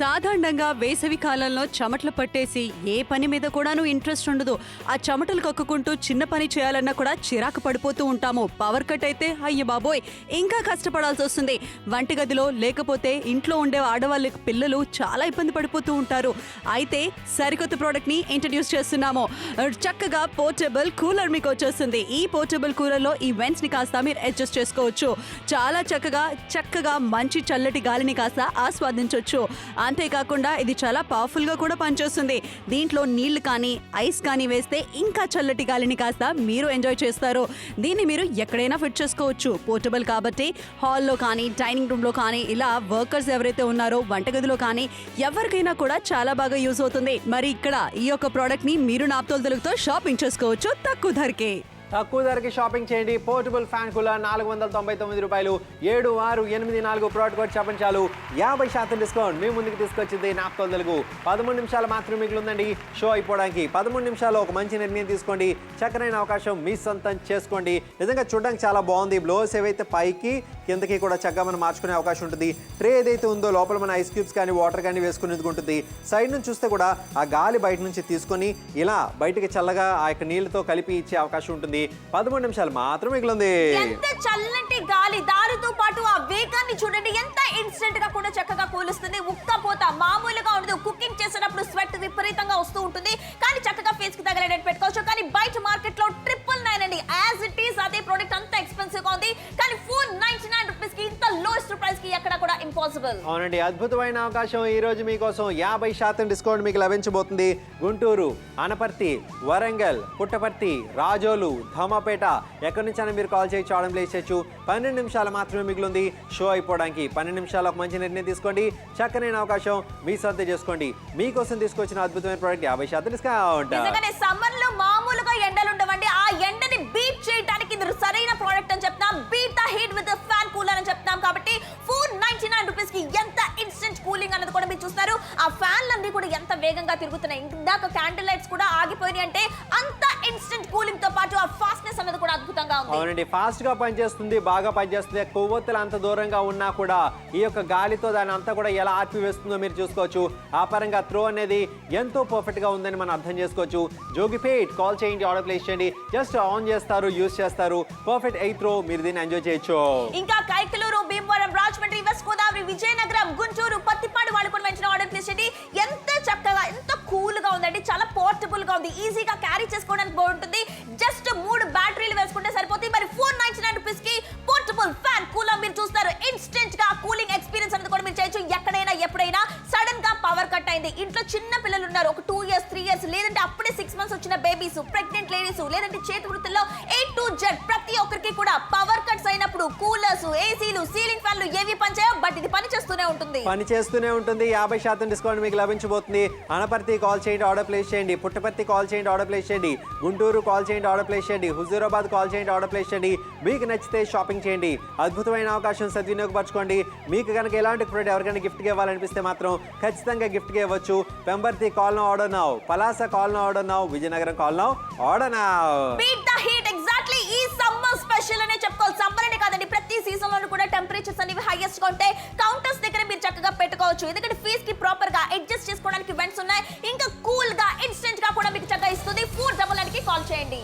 సాధారణంగా వేసవి కాలంలో చెమటలు పట్టేసి ఏ పని మీద కూడాను ఇంట్రెస్ట్ ఉండదు. ఆ చెమటలు కక్కుకుంటూ చిన్న పని చేయాలన్నా కూడా చిరాకు పడిపోతూ ఉంటాము. పవర్ కట్ అయితే అయ్య బాబోయ్ ఇంకా కష్టపడాల్సి వస్తుంది. వంటగదిలో లేకపోతే ఇంట్లో ఉండే ఆడవాళ్ళ పిల్లలు చాలా ఇబ్బంది పడిపోతూ ఉంటారు. అయితే సరికొత్త ప్రోడక్ట్ ని ఇంట్రడ్యూస్ చేస్తున్నాము. చక్కగా పోర్టబుల్ కూలర్ మీకు వచ్చేస్తుంది. ఈ పోర్టబుల్ కూలర్ లో ఈ వెంట్స్ ని కాస్త మీరు అడ్జస్ట్ చేసుకోవచ్చు. చాలా చక్కగా మంచి చల్లటి గాలిని కాస్త ఆస్వాదించవచ్చు. అంతేకాకుండా ఇది చాలా పవర్ఫుల్ గా కూడా పనిచేస్తుంది. దీంట్లో నీళ్లు కానీ ఐస్ కానీ వేస్తే ఇంకా చల్లటి గాలిని కాస్త మీరు ఎంజాయ్ చేస్తారు. దీన్ని మీరు ఎక్కడైనా ఫిట్ చేసుకోవచ్చు. పోర్టబుల్ కాబట్టి హాల్లో కానీ డైనింగ్ రూమ్ లో కానీ ఇలా వర్కర్స్ ఎవరైతే ఉన్నారో వంటగదిలో కానీ ఎవరికైనా కూడా చాలా బాగా యూజ్ అవుతుంది. మరి ఇక్కడ ఈ యొక్క ప్రోడక్ట్ ని మీరు నాప్తోల్తో షాపింగ్ చేసుకోవచ్చు తక్కువ ధరకే. తక్కువ ధరకి షాపింగ్ చేయండి. పోర్టబుల్ ఫ్యాన్ కూలర్ 499 రూపాయలు. 7684 ప్రోడక్ట్ కోడ్ చెప్పండి చాలు 50% డిస్కౌంట్ మీ ముందుకు తీసుకొచ్చింది నాప్తోల్ తెలుగు. 13 నిమిషాలు మాత్రమే మిగిలిందండి షో అయిపోవడానికి. 13 నిమిషాల్లో ఒక మంచి నిర్ణయం తీసుకోండి. చక్కనైన అవకాశం మీ సొంతం చేసుకోండి. నిజంగా చూడడానికి చాలా బాగుంది. బ్లోస్ ఏవైతే పైకి కిందకి కూడా చక్కగా మనం మార్చుకునే అవకాశం ఉంటుంది. ట్రే ఏదైతే ఉందో లోపల మన ఐస్ క్యూబ్స్ కానీ వాటర్ కానీ వేసుకునేందుకు ఉంటుంది. సైడ్ నుంచి చూస్తే కూడా ఆ గాలి బయట నుంచి తీసుకొని ఇలా బయటికి చల్లగా ఆ యొక్క నీళ్ళతో కలిపి ఇచ్చే అవకాశం ఉంటుంది. 13 నిమిషాలు మాత్రం మిగిలింది. ఎంత చల్లటి గాలి దానితో పాటు ఆ వేగాన్ని చూడండి. ఎంత ఇన్స్టెంట్ గా కూడా చక్కగా కూలుస్తుంది. ఉక్కపోత మామూలుగా ఉండదు. కుకింగ్ చేసేటప్పుడు స్వెట్ విపరీతంగా వస్తూ ఉంటుంది. కానీ చక్కగా ఫేస్ కి తగలేటట్టు పెట్టుకోవచ్చు. కానీ బయట మార్కెట్ లో 999 అండి. యాజ్ ఇట్ ఈస్ అదే ప్రోడక్ట్ అంత ఎక్స్పెన్సివ్ గా ఉంది. కానీ 499 రూపీస్ కి ఇంత లోయెస్ట్ ప్రైస్ కి ఎక్కడ కూడా ఇంపాసిబుల్. అవునండి, అద్భుతమైన అవకాశం ఈ రోజు మీకోసం 50% డిస్కౌంట్ మీకు లభించబోతుంది. గుంటూరు, అనపర్తి, వరంగల్, పుట్టపర్తి, రాజోలు, ధమాపేట ఎక్కడి నుంచైనా మీరు కాల్ చేయొచ్చు, ఆర్డర్ ప్లేస్ చేయొచ్చు. 12 నిమిషాలు మాత్రమే మిగిలింది షో అయిపోవడానికి. 12 నిమిషాలు ఒక మంచి నిర్ణయం తీసుకోండి. చక్కనైన అవకాశం మీ సొంతం చేసుకోండి. మీకోసం తీసుకొచ్చిన అద్భుతమైన ప్రోడక్ట్ 50% డిస్కౌంట్. సమ్మర్ లో మామూలుగా ఎండలు ఉండవండి. ఆ ఎండని బీట్ చేయడానికి ఇది సరైన ప్రోడక్ట్ అని చెప్తాం. Beat the heat with fan cooler అని చెప్తాం. కాబట్టి 499 రూపీస్ కి ఎంత ఇన్స్టెంట్ కూలింగ్ అన్నది కూడా మీరు చూస్తారు. ఆ ఫ్యాన్లన్నీ కూడా ఎంత వేగంగా తిరుగుతున్నాయి. ఇందాక క్యాండిల్ లైట్స్ కూడా ఆగిపోయినాయి అంటే అంత ఇన్స్టెంట్ కూలింగ్ తో పాటు ఆ ఫాస్ట్నెస్ అన్నది కూడా అద్భుతంగా ఉంది. అవునండి, ఫాస్ట్ గా పనిచేస్తుంది, బాగా పనిచేస్తుంది. కొవ్వొత్తులు అంత దూరంగా ఉన్నా కూడా ఈ యొక్క గాలితో దాని అంతా కూడా ఎలా ఆర్పివేస్తుందో మీరు చూసుకోవచ్చు. ఆ పరంగా త్రో అనేది ఎంతో పర్ఫెక్ట్ గా ఉందని మనం అర్థం చేసుకోవచ్చు. జోగిపేట్ కాల్ చేయండి, ఆర్డర్ ప్లేస్ చేయండి. జస్ట్ ఆన్ చేస్తారు, యూజ్ చేస్తారు. పర్ఫెక్ట్ ఎయిట్ త్రో, మీరు దీన్ని ఎంజాయ్ చేయొచ్చు. ఇంకా కైకలూరు, భీమవరం, రాజమండ్రి, వెస్ట్ గోదావరి, విజయనగరం, గుంటూరు, పత్తిపాడు వాళ్ళు కూడా వెంటనే ఆర్డర్ ప్లేస్ చేయండి. ఎంత చక్కగా ఎంత కూల్ గా ఉందండి. చాలా పోర్టబుల్ గా ఉంది. ఈజీగా క్యారీ చేసుకోవడానికి బాగుంటుంది. జస్ట్ 3 బ్యాటరీలు వేసుకుంటే సరిపోతుంది. మరి 499 రూపీస్ కి పోర్టబుల్ ఫ్యాన్ కూలర్ మీరు చూస్తారు. ఇన్స్టెంట్ గా కూలింగ్ ఎక్స్పీరియన్స్ అనేది కూడా మీరు చేయొచ్చు. ఎక్కడైనా ఎప్పుడైనా సడన్ గా పవర్ కట్ అయింది, ఇంట్లో చిన్న పిల్లలు ఉన్నారు, ఒక 2 ఇయర్స్ 3 ఇయర్స్ లేదంటే అప్పుడే 6 మంత్స్ వచ్చిన బేబీస్, ప్రెగ్నెంట్ లేడీస్, లేదంటే చేతి వృత్తుల్లో A to Z ప్రతి ఒక్కరికి కూడా పవర్ కట్స్ అయినప్పుడు కూలర్స్, ఏసీలు, సీలింగ్ ఫ్యాన్లు ఏవి పనిచేయవు. బట్ ఇది పని చేస్తూనే ఉంటుంది. 50% డిస్కౌంట్ మీకు లభించబోతుంది. అనపర్తి కాల్ చేయండి, ఆర్డర్ ప్లేస్ చేయండి. పుట్టపర్తి కాల్ చేయండి, ఆర్డర్ ప్లేస్ చేయండి. గుంటూరు కాల్ చేయండి, ఆర్డర్ ప్లేస్ చేయండి. హుజూరాబాద్ కాల్ చేయండి, ఆర్డర్ ప్లేస్ చేయండి. మీకు నచ్చితే షాపింగ్ చేయండి. అద్భుతమైన అవకాశం సద్వినియోగపరచుకోండి. మీకు కనుక ఎలాంటి ప్రోడక్ట్ ఎవరికైనా గిఫ్ట్గా ఇవ్వాలనిపిస్తే మాత్రం ఖచ్చితంగా గిఫ్ట్గా ఇవ్వచ్చు. Pembarthi call now, order now. Palasa call now, order now. Vizianagaram call now, order now. Beat the heat exactly ఈ సమ్మర్ స్పెషల్ అనే చెప్పుకోవాలి. సమ్మర్ అనే కాదండి, ప్రతి సీజన్ లోనూ కూడా టెంపరేచర్స్ అనేవి హైయెస్ట్ గా ఉంటాయి. కౌంటర్స్ దగ్గర మీరు చక్కగా పెట్టుకోవచ్చు. ఎందుకంటే ఫేస్ కి ప్రాపర్ గా అడ్జస్ట్ చేసుకోవడానికి వెంట్స్ ఉన్నాయి. ఇంకా కూల్ గా ఇన్స్టెంట్ గా కూడా మీకు చక్కగా ఇస్తుంది. 499 కి కాల్ చేయండి.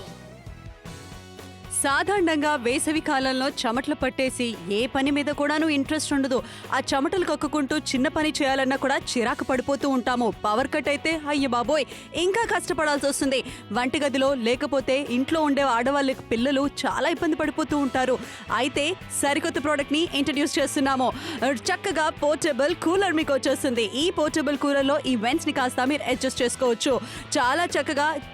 సాధారణంగా వేసవి కాలంలో చెమటలు పట్టేసి ఏ పని మీద కూడాను ఇంట్రెస్ట్ ఉండదు. ఆ చెమటలు కక్కుకుంటూ చిన్న పని చేయాలన్నా కూడా చిరాకు పడిపోతూ ఉంటాము. పవర్ కట్ అయితే అయ్య బాబోయ్ ఇంకా కష్టపడాల్సి వస్తుంది. వంటగదిలో లేకపోతే ఇంట్లో ఉండే ఆడవాళ్ళ పిల్లలు చాలా ఇబ్బంది పడిపోతూ ఉంటారు. అయితే సరికొత్త ప్రోడక్ట్ ని ఇంట్రడ్యూస్ చేస్తున్నాము. చక్కగా పోర్టబుల్ కూలర్ మీకు వచ్చేస్తుంది. ఈ పోర్టబుల్ కూలర్ లో ఈ వెంట్స్ ని కాస్త మీరు అడ్జస్ట్ చేసుకోవచ్చు. చాలా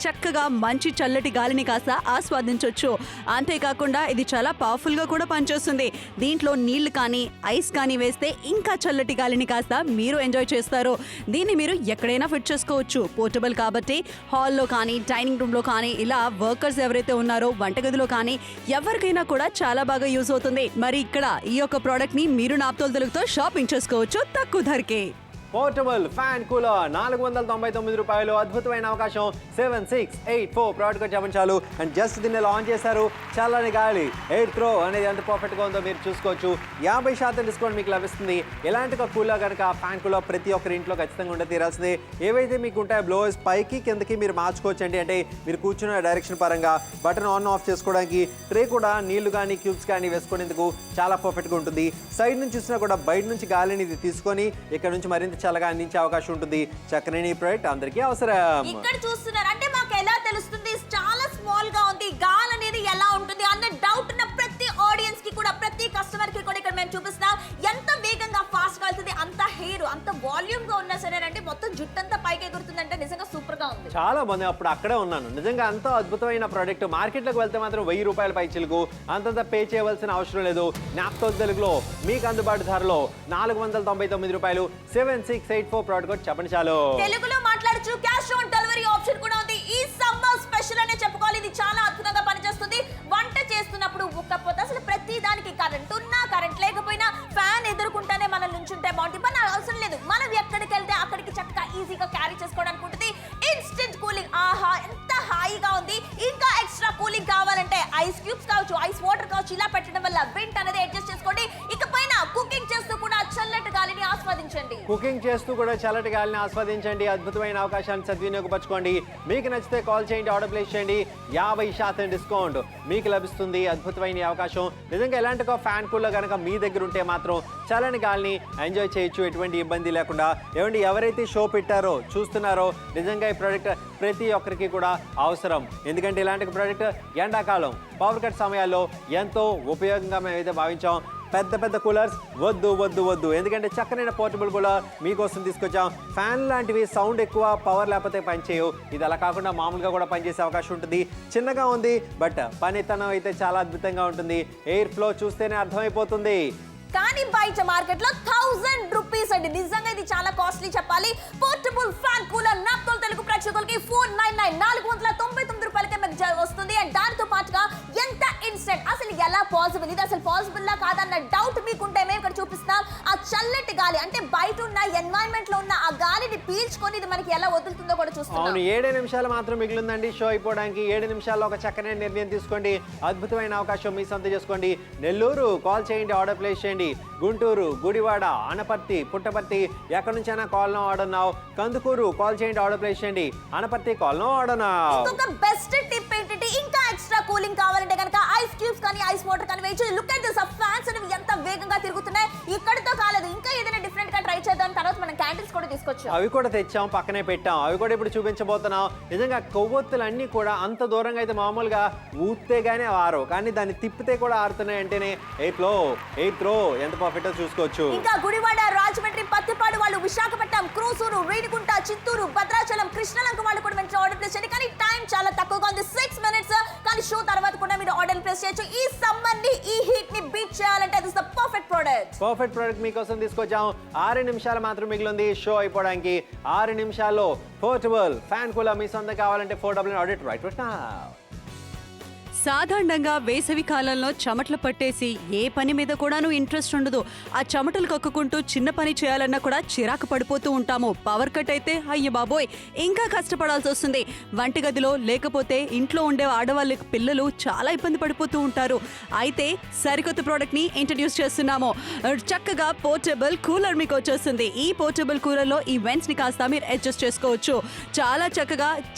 చక్కగా మంచి చల్లటి గాలిని కాస్త ఆస్వాదించవచ్చు. అంతేకాకుండా ఇది చాలా పవర్ఫుల్ గా కూడా పనిచేస్తుంది. దీంట్లో నీళ్లు కానీ ఐస్ కానీ వేస్తే ఇంకా చల్లటి గాలిని కాస్త మీరు ఎంజాయ్ చేస్తారు. దీన్ని మీరు ఎక్కడైనా ఫిట్ చేసుకోవచ్చు. పోర్టబుల్ కాబట్టి హాల్లో కానీ డైనింగ్ రూమ్ లో కానీ ఇలా వర్కర్స్ ఎవరైతే ఉన్నారో వంటగదిలో కానీ ఎవరికైనా కూడా చాలా బాగా యూజ్ అవుతుంది. మరి ఇక్కడ ఈ యొక్క ప్రోడక్ట్ ని మీరు నాప్తోల్ తెలుగుతో షాపింగ్ చేసుకోవచ్చు తక్కువ ధరకే. పోర్టబుల్ ఫ్యాన్ కూలర్ 499 రూపాయలు. అద్భుతమైన అవకాశం. 7684 ప్రోడక్ట్ వచ్చామని చాలు. అండ్ జస్ట్ దీన్ని ఆన్ చేశారు, చల్లని గాలి ఎయిర్ త్రో అనేది ఎంత పర్ఫెక్ట్గా ఉందో మీరు చూసుకోవచ్చు. 50% డిస్కౌంట్ మీకు లభిస్తుంది. ఎలాంటి ఒక కూలర్ కనుక ఫ్యాన్ కూలర్ ప్రతి ఒక్కరి ఇంట్లో ఖచ్చితంగా ఉండే తీరాల్సింది. ఏవైతే మీకు ఉంటాయో బ్లోవర్స్ పైకి కిందకి మీరు మార్చుకోవచ్చండి. అంటే మీరు కూర్చున్న డైరెక్షన్ పరంగా బటన్ ఆన్ ఆఫ్ చేసుకోవడానికి, ట్రే కూడా నీళ్లు కానీ క్యూబ్స్ కానీ వేసుకునేందుకు చాలా పర్ఫెక్ట్గా ఉంటుంది. సైడ్ నుంచి చూసినా కూడా బయట నుంచి గాలిని ఇది తీసుకొని ఇక్కడ నుంచి మరింత చల్లగా అందించే అవకాశం ఉంటుంది. చక్కని ప్రోడక్ట్ అందరికీ అవసరం. ఇక్కడ చూస్తున్నారు అంటే మాకు ఎలా తెలుస్తుంది చాలా స్మాల్ గా ఉంది, గాలి అనేది ఎలా ఉంటుంది అన్న డౌట్ ఉన్న ప్రతి ఆడియన్స్ కి కూడా ప్రతి కస్టమర్ కి కూడా ఇక్కడ మేము చూపిస్తున్నాం. ఎంత వేగంగా ఫాస్ట్ గా వెళ్తుంది, అంత హెయిర్ అంత వాల్యూమ్ గా ఉన్నా సరే అంటే మొత్తం జుట్టంతా పైకి ఎగురుతుందంటే నిజంగా సూపర్ గా ఉంది. చాలా బాగుంది. అప్పుడు అక్కడే ఉన్నాను. నిజంగా అంత అద్భుతమైన ప్రోడక్ట్. మార్కెట్లోకి వెళ్తే మాత్రం 1000 రూపాయల పై చిలుకు అంతంత పే చేయవలసిన అవసరం లేదు. న్యాప్తోల్ తెలుగులో మీకు అందుబాటు ధరలో 499 రూపాయలు. 7684 ప్రోడక్ట్ చెప్పండి చాలు. తెలుగులో మాట్లాడచ్చు, క్యాష్ ఆన్ డెలివరీ ఆప్షన్ కూడా ఉంది. ఈ సమ్మర్ స్పెషల్ అనే చెప్పుకోవాలి. ఇది చాలా అద్భుతంగా పనిచేస్తుంది. వంట చేస్తున్నప్పుడు ఉక్కపోతే అసలు ప్రతి దానికి కరెంట్ ఉన్నా కరెంట్ లేకపోయినా ఫ్యాన్ ఎదుర్కొంటానే మనం నుంచుంటే బాగుంటుంది. మన అవసరం లేదు, మనం ఎక్కడికి వెళ్తే అక్కడికి చక్కగా ఈజీగా క్యారీ చేసుకోవడానికి ఉంటుంది. ఇన్స్టెంట్ కూలింగ్, ఆహా ఎంత హాయిగా ఉంది. ఇంకా ఎక్స్ట్రా కూలింగ్ కావాలంటే ఐస్ క్యూబ్స్ కావచ్చు, ఐస్ వాటర్ కావచ్చు, ఇలా పెట్టడం వల్ల వెంట్ అనేది అడ్జస్ట్ చేసుకోండి. ఇకపైన కుకింగ్ చేస్తూ కూడా చల్లటి గాలిని ఆస్వాదించండి. కుకింగ్ చేస్తూ కూడా చల్లటి గాలిని ఆస్వాదించండి. అద్భుతమైన అవకాశాన్ని సద్వినియోగపరచుకోండి. మీకు నచ్చితే కాల్ చేయండి, ఆర్డర్ ప్లేస్ చేయండి. 50% డిస్కౌంట్ మీకు లభిస్తుంది. అద్భుతమైన అవకాశం. నిజంగా ఎలాంటి ఒక ఫ్యాన్ కూలర్ కనుక మీ దగ్గర ఉంటే మాత్రం చల్లని గాలిని ఎంజాయ్ చేయొచ్చు, ఎటువంటి ఇబ్బంది లేకుండా. ఏమండి, ఎవరైతే షో పెట్టారో చూస్తున్నారో నిజంగా ఈ ప్రోడక్ట్ ప్రతి ఒక్కరికి కూడా అవసరం. ఎందుకంటే ఇలాంటి ప్రోడక్ట్ ఎండాకాలం పవర్ కట్ సమయాల్లో ఎంతో ఉపయోగంగా మేమైతే భావించాం. పెద్ద పెద్ద కూలర్స్ వద్దు వద్దు వద్దు, ఎందుకంటే చక్కనైన పోర్టబుల్ కూలర్ మీకోసం తీసుకొచ్చాం. ఫ్యాన్ లాంటివి సౌండ్ ఎక్కువ, పవర్ లేకపోతే పనిచేయవు. ఇది అలా కాకుండా మామూలుగా కూడా పనిచేసే అవకాశం ఉంటుంది. చిన్నగా ఉంది బట్ పనితనం అయితే చాలా అద్భుతంగా ఉంటుంది. ఎయిర్ ఫ్లో చూస్తేనే అర్థమైపోతుంది. కానీ బయట మార్కెట్ లో 1000 రూపీస్ అండి. నిజంగా ఇది చాలా కాస్ట్లీ చెప్పాలి. Portable fan cooler naphthol Telugu ప్రేక్షకులకి 499 రూపాయలకే మీకు వస్తుంది. అండ్ దాంతో పాటుగా ఎంత ఇన్స్టెంట్, అసలు ఎలా పాసిబుల్, ఇది అసలు పాసిబుల్ లా కాదన్న డౌట్ మీకుంటే మేము ఇక్కడ చూపిస్తాం. ఆ చల్లటి గాలి అంటే బయట ఉన్న ఎన్వైరన్మెంట్ లో ఉన్న ఆ గాలిని పీల్చుకొని ఇది మనకి ఎలా వదులుతుందో కూడా చూస్తాం. అవును, 7 నిమిషాలు మాత్రం మిగిలిందండి షో అయిపోవడానికి. 7 నిమిషాల్లో ఒక చక్కని నిర్ణయం తీసుకోండి. అద్భుతమైన అవకాశం మీ సొంత చేసుకోండి. నెల్లూరు కాల్ చేయండి, ఆర్డర్ ప్లేస్ చేయండి. గుంటూరు, గుడివాడ, అనపర్తి, పుట్టపర్తి ఎక్కడి నుంచైనా call now order now. Kandukur call చేయండి, ఆర్డర్ ప్లేస్ చేయండి. Anaparthi call now order now. ఇంకొక బెస్ట్ టిప్ ఏంటంటే ఇంకా ఎక్స్ట్రా కూలింగ్ కావాలంటే కనుక ఐస్ క్యూబ్స్ కానీ ఐస్ వాటర్ కానీ వేయచ్చు. లుక్ అట్ దిస్, ఆ ఫ్యాన్స్ అనేవి ఎంత వేగంగా తిరుగుతున్నాయి. ఇక్కడితో కాలేదు, ఇంకా ఏదైనా డిఫరెంట్ గా ట్రై చేద్దాం. తర్వాత మనం క్యాండిల్స్ కూడా తీసుకొచ్చాం, అవి కూడా తెచ్చాం, పక్కనే పెట్టాం. అవి కూడా ఇప్పుడు చూపించబోతున్నాం. నిజంగా కొవ్వొత్తులు అన్ని కూడా అంత దూరంగా అయితే మామూలుగా ఊస్తే గానీ ఆరు, కానీ దాన్ని తిప్పితే కూడా ఆరుతున్నాయి. అంటేనే ఎయిర్ త్రో ఎంత పర్ఫెక్ట్ చూసుకోవచ్చు. ఇంకా గుడివాడ, రాజమండ్రి, పత్తిపాడు వాళ్ళు, విశాఖపట్నం, క్రూసూరు, రేణిగుంట, చిత్తూరు, భద్రాచలం, కృష్ణలంక వాళ్ళు కూడా మంచి ఆర్డర్ ప్లేస్ చేయండి. కానీ టైం చాలా తక్కువగా ఉంది, 6 minutes. కానీ షో తర్వాత కూడా మీరు ఆర్డర్ ప్లేస్ చేయొచ్చు. ఈ సమ్మర్ ని, ఈ హీట్ ని బీట్ చేయాలంటే దిస్ ద పర్ఫెక్ట్ ప్రోడక్ట్ మీకోసం తీసుకొచ్చాం. 6 నిమిషాలు మాత్రం మిగిలింది షో అయిపోవడానికి. 6 నిమిషాల్లో పోర్టబుల్ ఫ్యాన్ కూలర్ మీ సొంతం కావాలంటే 4 ఆర్డర్ రైట్ నౌ. సాధారణంగా వేసవి కాలంలో చెమటలు పట్టేసి ఏ పని మీద కూడాను ఇంట్రెస్ట్ ఉండదు. ఆ చెమటలు కక్కుకుంటూ చిన్న పని చేయాలన్నా కూడా చిరాకు పడిపోతూ ఉంటాము. పవర్ కట్ అయితే అయ్య బాబోయ్ ఇంకా కష్టపడాల్సి వస్తుంది. వంటగదిలో లేకపోతే ఇంట్లో ఉండే ఆడవాళ్ళ పిల్లలు చాలా ఇబ్బంది పడిపోతూ ఉంటారు. అయితే సరికొత్త ప్రోడక్ట్ ని ఇంట్రడ్యూస్ చేస్తున్నాము. చక్కగా పోర్టబుల్ కూలర్ మీకు వచ్చేస్తుంది. ఈ పోర్టబుల్ కూలర్లో ఈ వెంట్స్ ని కాస్త మీరు అడ్జస్ట్ చేసుకోవచ్చు. చాలా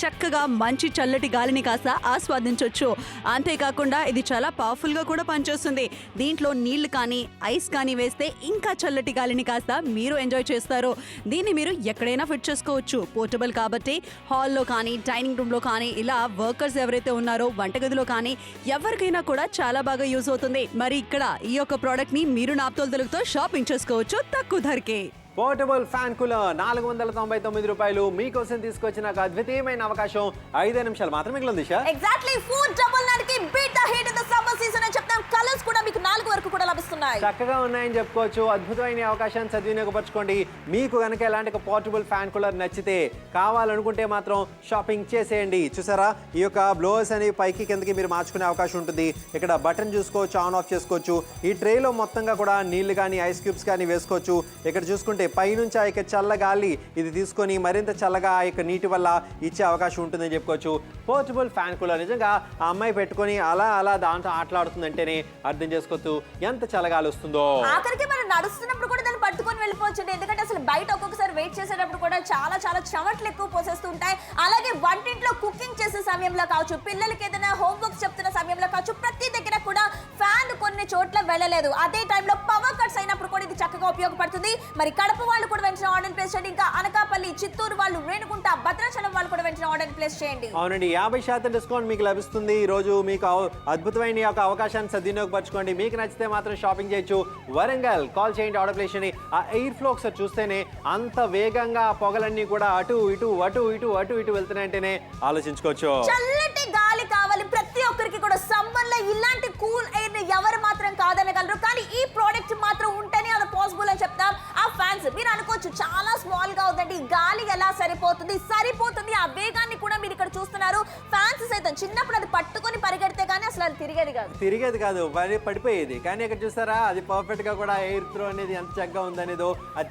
చక్కగా మంచి చల్లటి గాలిని కాస్త ఆస్వాదించవచ్చు. అంతేకాకుండా ఇది చాలా పవర్ఫుల్ గా కూడా పనిచేస్తుంది. దీంట్లో నీళ్లు కానీ ఐస్ కానీ వేస్తే ఇంకా చల్లటి గాలిని కాస్త మీరు ఎంజాయ్ చేస్తారు. దీన్ని మీరు ఎక్కడైనా ఫిట్ చేసుకోవచ్చు. పోర్టబుల్ కాబట్టి హాల్లో కానీ డైనింగ్ రూమ్ లో కానీ ఇలా వర్కర్స్ ఎవరైతే ఉన్నారో వంటగదిలో కానీ ఎవరికైనా కూడా చాలా బాగా యూజ్ అవుతుంది. మరి ఇక్కడ ఈ యొక్క ప్రోడక్ట్ ని మీరు నాప్తోల్ తెలుగుతో షాపింగ్ చేసుకోవచ్చు తక్కువ ధరకే. పోర్టబుల్ ఫ్యాన్ కూలర్ 499 రూపాయలు మీకోసం తీసుకొచ్చిన అద్భుతమైన అవకాశం. 5 నిమిషాలు మాత్రం మిగిలింది. ఎగ్జాక్ట్లీ 499 కి beat the heat in the summer season అని చెప్తాం. కలర్స్ కూడా మీకు 4 వరకు కూడా లభిస్తున్నాయి. ఉన్నాయి. చక్కగా ఉన్నాయని చెప్పుకోవచ్చు. అద్భుతమైన అవకాశాన్ని సద్వినియోగపరచుకోండి. మీకు కనుక ఎలాంటి ఒక పోర్టబుల్ ఫ్యాన్ కూలర్ నచ్చితే కావాలనుకుంటే మాత్రం షాపింగ్ చేసేయండి. చూసారా, ఈ యొక్క బ్లోవర్స్ అనేవి పైకి కిందకి మీరు మార్చుకునే అవకాశం ఉంటుంది. ఇక్కడ బటన్ చూసుకోవచ్చు, ఆన్ ఆఫ్ చేసుకోవచ్చు. ఈ ట్రేలో మొత్తంగా కూడా నీళ్లు కానీ ఐస్ క్యూబ్స్ కానీ వేసుకోవచ్చు. ఇక్కడ చూసుకుంటే పైనుంచి ఆ యొక్క చల్ల గాలి ఇది తీసుకొని మరింత చల్లగా ఆ యొక్క నీటి వల్ల ఇచ్చే అవకాశం ఉంటుందని చెప్పుకోవచ్చు. పోర్టబుల్ ఫ్యాన్ కూలర్ నిజంగా ఆ అమ్మాయి పెట్టుకొని అలా దాంతో ఆటలాడుతుందంటేనే అర్థం చేసుకోవచ్చు ఎంత చల్లగాలి వస్తుందో. ఆఖరికి మనం నడుస్తున్నప్పుడు కూడా దాన్ని పట్టుకొని వెళ్ళిపోవచ్చు. ఎందుకంటే అసలు బయట ఒక్కొక్కసారి వెయిట్ చేసేటప్పుడు కూడా చాలా చెమటలు ఎక్కువ పోసేస్తూ ఉంటాయి. అలాగే వంటింట్లో కుకింగ్ చేసే సమయంలో కావచ్చు, పిల్లలకి ఏదైనా హోంవర్క్ చెప్తున్న సమయంలో కావచ్చు, ప్రతి దగ్గర కూడా ఫ్యాన్ కొన్ని చోట్ల వెళ్ళలేదు. అదే టైంలో పవర్ కట్స్ అయినప్పుడు కూడా ఇది చక్కగా ఉపయోగపడుతుంది. మరి కడప వాళ్ళు కూడా వెంటనే ఆర్డర్ ప్లేస్ చేయండి. ఇంకా అనకాపల్లి, చిత్తూరు వాళ్ళు, రేణుగుంట, భద్రాచలం వాళ్ళు కూడా వెంటనే ఆర్డర్ ప్లేస్ చేయండి. అవునండి, 50% డిస్కౌంట్ మీకు లభిస్తుంది. ఈ రోజు మీకు అద్భుతమైన యొక్క అవకాశాన్ని సద్వినియోగపరచుకోండి. మీకు నచ్చితే మాత్రం షాపింగ్ చేయొచ్చు. వరంగల్ కాల్ చేయండి, ఆర్డర్ ప్లేస్ చేయండి. ఆ ఎయిర్ ఫ్లో ఒకసారి చూస్తేనే అంత వేగంగా పొగలన్నీ కూడా అటు ఇటు వెళ్తున్నాయంటేనే ఆలోచించుకోవచ్చు. చల్లటి గాలి కావాలి ప్రతి ఒక్కరికి కూడా. సమ్మర్ లో ఇలాంటి కూల్ ఎయిర్ ని ఎవరు మాత్రం కాదనగలరు. కానీ ఈ ప్రోడక్ట్ మాత్రం ఉంటేనే అది పాసిబుల్ అని చెప్తాం. ఆ ఫ్యాన్స్ మీరు అనుకోవచ్చు చాలా స్మాల్ గా ఉందండి, గాలి ఎలా సరిపోతుంది ఆ వేగాన్ని కూడా మీరు ఇక్కడ చూస్తున్నారు. ఫ్యాన్స్ సైతం చిన్నప్పుడు అది పట్టుకొని పరిగెడితే కానీ అసలు అది తిరిగేది కాదు, పడిపోయేది. కానీ ఇక్కడ చూస్తారా, అది పర్ఫెక్ట్ గా కూడా ఎయిర్ త్రో అనేది ఎంత చక్కగా ఉందనేదో అది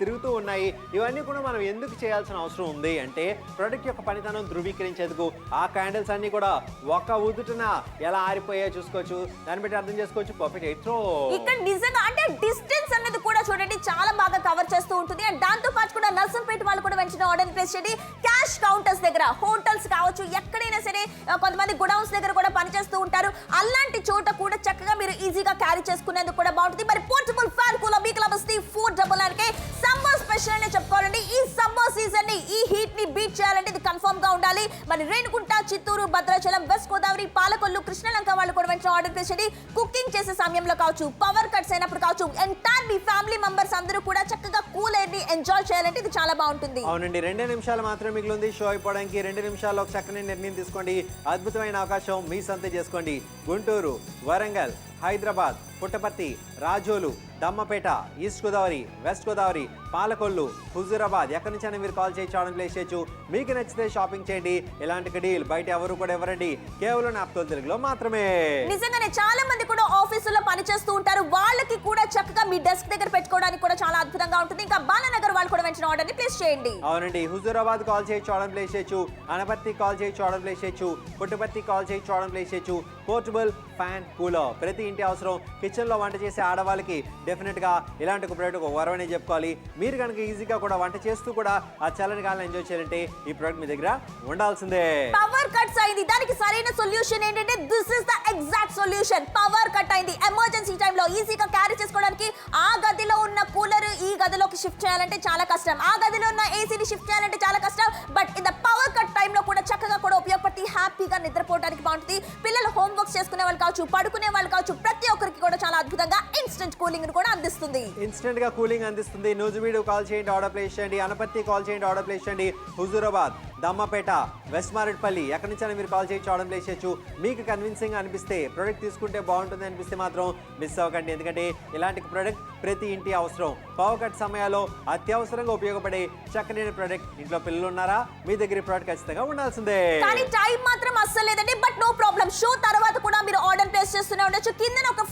తిరుగుతూ ఉన్నాయి. ఇవన్నీ కూడా మనం ఎందుకు చేయాల్సిన అవసరం ఉంది అంటే ప్రొడక్ట్ యొక్క పనితనం ధృవీకరించేందుకు. ఆ క్యాండిల్స్ అన్ని కూడా ఒక ఉదుటున ఎలా ఆరిపోయాయో చూసుకోవచ్చు. దాన్ని బట్టి అర్థం చేసుకోవచ్చు పర్ఫెక్ట్ ఎయిర్ త్రో. ఇక్కడ నిజంగా అంటే డిస్టెన్స్ అనేది కూడా చూడండి చాలా బాగా కవర్ చేస్తూ ఉంటుంది. అండ్ దాంతో పాటు కూడా నర్సంపేట వాళ్ళు కూడా వెంటనే ఆర్డర్ ప్లేస్ చేయండి. క్యాష్ కౌంటర్స్ దగ్గర, హోటల్స్ కావచ్చు, ఎక్కడైనా సరే కొంతమంది గుడౌన్స్ దగ్గర కూడా పనిచేస్తూ ఉంటారు. అలాంటి చోట కూడా చక్కగా మీరు ఈజీగా క్యారీ చేసుకునేందుకు కూడా బాగుంటుంది. మరి పోర్టబుల్ ఫ్యాన్ కూలర్ మీకు లభిస్తుంది 499కే. సమ్మర్ స్పెషల్ అనే చెప్పుకోవాలండి. ఈ సమ్మర్ సీజన్ ని, ఈ హీట్ ని బీట్ చేయాలంటే ఇది కన్ఫర్మ్ గా ఉండాలి. మరి రేణుగుంట, చిత్తూరు, భద్రాచలం, వెస్ట్ గోదావరి, పాలకొల్లు, కృష్ణలంక వాళ్ళు కూడా వెంటనే ఆర్డర్ ప్లేస్ చేయండి. కుకింగ్ చేసే సమయంలో కావచ్చు, పవర్ కట్స్ అయినప్పుడు కావచ్చు, ఎంటైర్ మీ ఫ్యామిలీ మెంబర్స్ అందరూ కూడా చక్కగా కూల్ ఎయిర్ ని ఎంజాయ్ చేయాలంటే ఇది చాలా బాగుంటుంది. అవునండి, 2 నిమిషాలు మాత్రమే మిగిలింది షో అయిపోవడానికి. 2 నిమిషాల్లో ఒక చక్కని నిర్ణయం తీసుకోండి. అద్భుతమైన అవకాశం మీ సొంతం చేసుకోండి. గుంటూరు, వరంగల్, హైదరాబాద్, పుట్టపర్తి, రాజోలు, దమ్మపేట, ఈస్ట్ గోదావరి, వెస్ట్ గోదావరి, పాలకొల్లు, హుజూరాబాద్ ఎక్కడి నుంచైనా మీరు కాల్ చేయొచ్చు, ఆర్డర్ ప్లేస్ చేయొచ్చు. మీకు నచ్చితే షాపింగ్ చేయండి. ఎలాంటి డీల్ బయట ఎవరు కూడా ఎవరండి, కేవలం నాప్తోల్ తెలుగులో మాత్రమే. నిజంగానే చాలా మంది కూడా ఆఫీసుల్లో పని చేస్తూ ఉంటారు. వాళ్ళకి కూడా చక్కగా మీ డెస్క్ దగ్గర పెట్టుకోవడానికి కూడా చాలా అద్భుతంగా ఉంటుంది. ఇంకా బాలనగర్ వాళ్ళు కూడా వెంటనే ఆర్డర్ ని ప్లేస్ చేయండి. అవునండి, హుజూరాబాద్ కాల్ చేయొచ్చు, ఆర్డర్ ప్లేస్ చేయొచ్చు. అనపర్తి కాల్ చేయొచ్చు, ఆర్డర్ ప్లేస్ చేయొచ్చు. పుట్టపర్తి కాల్ చేయొచ్చు, ఆర్డర్ ప్లేస్ చేయొచ్చు. పోర్టబుల్ ఫ్యాన్ కూలర్ ప్రతి ఇంటి అవసరం. కిచెన్ లో వంట చేసే ఆడవాళ్ళకి డెఫినెట్ గా ఇలాంటి ఒక ప్రోడక్ట్ ఒక వరం అనే చెప్పుకోవాలి. మీరు కనుక ఈజీగా కూడా వంట చేస్తూ కూడా ఆ చల్లని గాలిని ఎంజాయ్ చేయాలంటే ఈ ప్రోడక్ట్ మీ దగ్గర ఉండాల్సిందే. పవర్ కట్స్ అయింది, దానికి సరైన సొల్యూషన్ ఏంటంటే this is the exact solution. Power cut అయింది, ఎమర్జెన్సీ టైంలో ఈజీగా క్యారీ చేసుకోవడానికి. ఆ గదిలో ఉన్న కూలర్ ఈ గదిలోకి షిఫ్ట్ చేయాలంటే చాలా కష్టం, ఆ గదిలో ఉన్న ఏసీని షిఫ్ట్ చేయాలంటే చాలా కష్టం. But in the power cut టైంలో కూడా చక్కగా కూడా ఉపయోగపడి హ్యాపీగా నిద్రపోవడానికి బాగుంటుంది. పిల్లలు హోంవర్క్ చేసుకునే వాళ్ళు కావచ్చు, పడుకునే వాళ్ళు కావచ్చు, ప్రతి ఒక్కరికి కూడా చాలా అద్భుతంగా ఇన్స్టెంట్ కూలింగ్ కూడా అందిస్తుంది. ఇన్స్టెంట్ గా కూలింగ్ అందిస్తుంది. నూజివీడు కాల్ చేయండి, ఆర్డర్ ప్లేస్ చేయండి. అనపర్తి కాల్ చేయండి, ఆర్డర్ ప్లేస్ చేయండి. హుజూరాబాద్, దమ్మపేట, వెస్ట్ మారేడుపల్లి ఎక్కడి నుంచైనా మీరు కాల్ చేయొచ్చు, ఆర్డర్ ప్లేస్ చేయొచ్చు. మీకు కన్విన్సింగ్ అనిపిస్తే, ప్రోడక్ట్ తీసుకుంటే బాగుంటుంది అనిపిస్తే మాత్రం మిస్ అవ్వకండి. ఎందుకంటే ఇలాంటి ప్రోడక్ట్ ప్రతి ఇంటి అవసరం. పవర్ కట్ సమయాల్లో అత్యవసరంగా ఉపయోగపడే చక్కని ప్రోడక్ట్. ఇంట్లో పిల్లలు ఉన్నారా, మీ దగ్గర ప్రోడక్ట్ ఖచ్చితంగా ఉండాల్సిందే. కానీ టైం మాత్రం అస్సలు లేదండి. బట్ నో ప్రాబ్లం, షో తర్వాత కూడా మీరు ఆర్డర్ ప్లేస్ చేస్తూనే ఉండొచ్చు. కింద ఒక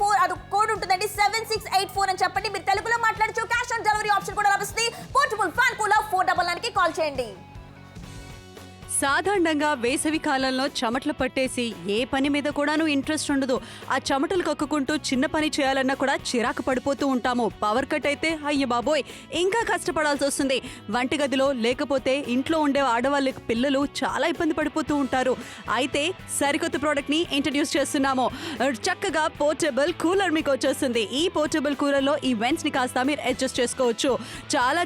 కోడ్ ఉంటుందండి, 7684 అని చెప్పండి. మీరు తెలుగులో మాట్లాడచ్చు. క్యాష్ ఆన్ డెలివరీ ఆప్షన్ కూడా లభిస్తుంది. పోర్టబుల్ ఫ్యాన్ కూలర్ 499కి కాల్ చేయండి. సాధారణంగా వేసవి కాలంలో చెమటలు పట్టేసి ఏ పని మీద కూడాను ఇంట్రెస్ట్ ఉండదు. ఆ చెమటలు కక్కుకుంటూ చిన్న పని చేయాలన్నా కూడా చిరాకు పడిపోతూ ఉంటాము. పవర్ కట్ అయితే అయ్య బాబోయ్ ఇంకా కష్టపడాల్సి వస్తుంది. వంటగదిలో లేకపోతే ఇంట్లో ఉండే ఆడవాళ్ళకి పిల్లలు చాలా ఇబ్బంది పడిపోతూ ఉంటారు. అయితే సరికొత్త ప్రోడక్ట్ ని ఇంట్రడ్యూస్ చేస్తున్నాము. చక్కగా పోర్టబుల్ కూలర్ మీకు వచ్చేస్తుంది. ఈ పోర్టబుల్ కూలర్లో ఈ వెంట్స్ ని కాస్త మీరు అడ్జస్ట్ చేసుకోవచ్చు. చాలా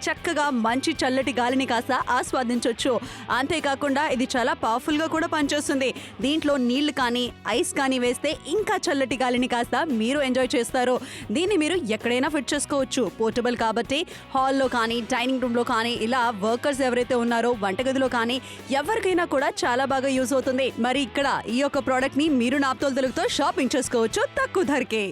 చక్కగా మంచి చల్లటి గాలిని కాస్త ఆస్వాదించవచ్చు. అంతేకాకుండా ఇది చాలా పవర్ఫుల్ గా కూడా పనిచేస్తుంది. దీంట్లో నీళ్లు కానీ ఐస్ కానీ వేస్తే ఇంకా చల్లటి గాలిని కాస్త మీరు ఎంజాయ్ చేస్తారు. దీన్ని మీరు ఎక్కడైనా ఫిట్ చేసుకోవచ్చు. పోర్టబుల్ కాబట్టి హాల్లో కానీ డైనింగ్ రూమ్ లో కానీ ఇలా వర్కర్స్ ఎవరైతే ఉన్నారో వంటగదిలో కానీ ఎవరికైనా కూడా చాలా బాగా యూజ్ అవుతుంది. మరి ఇక్కడ ఈ యొక్క ప్రోడక్ట్ ని మీరు నాప్తోల్ తెలుగుతో షాపింగ్ చేసుకోవచ్చు తక్కువ ధరకే.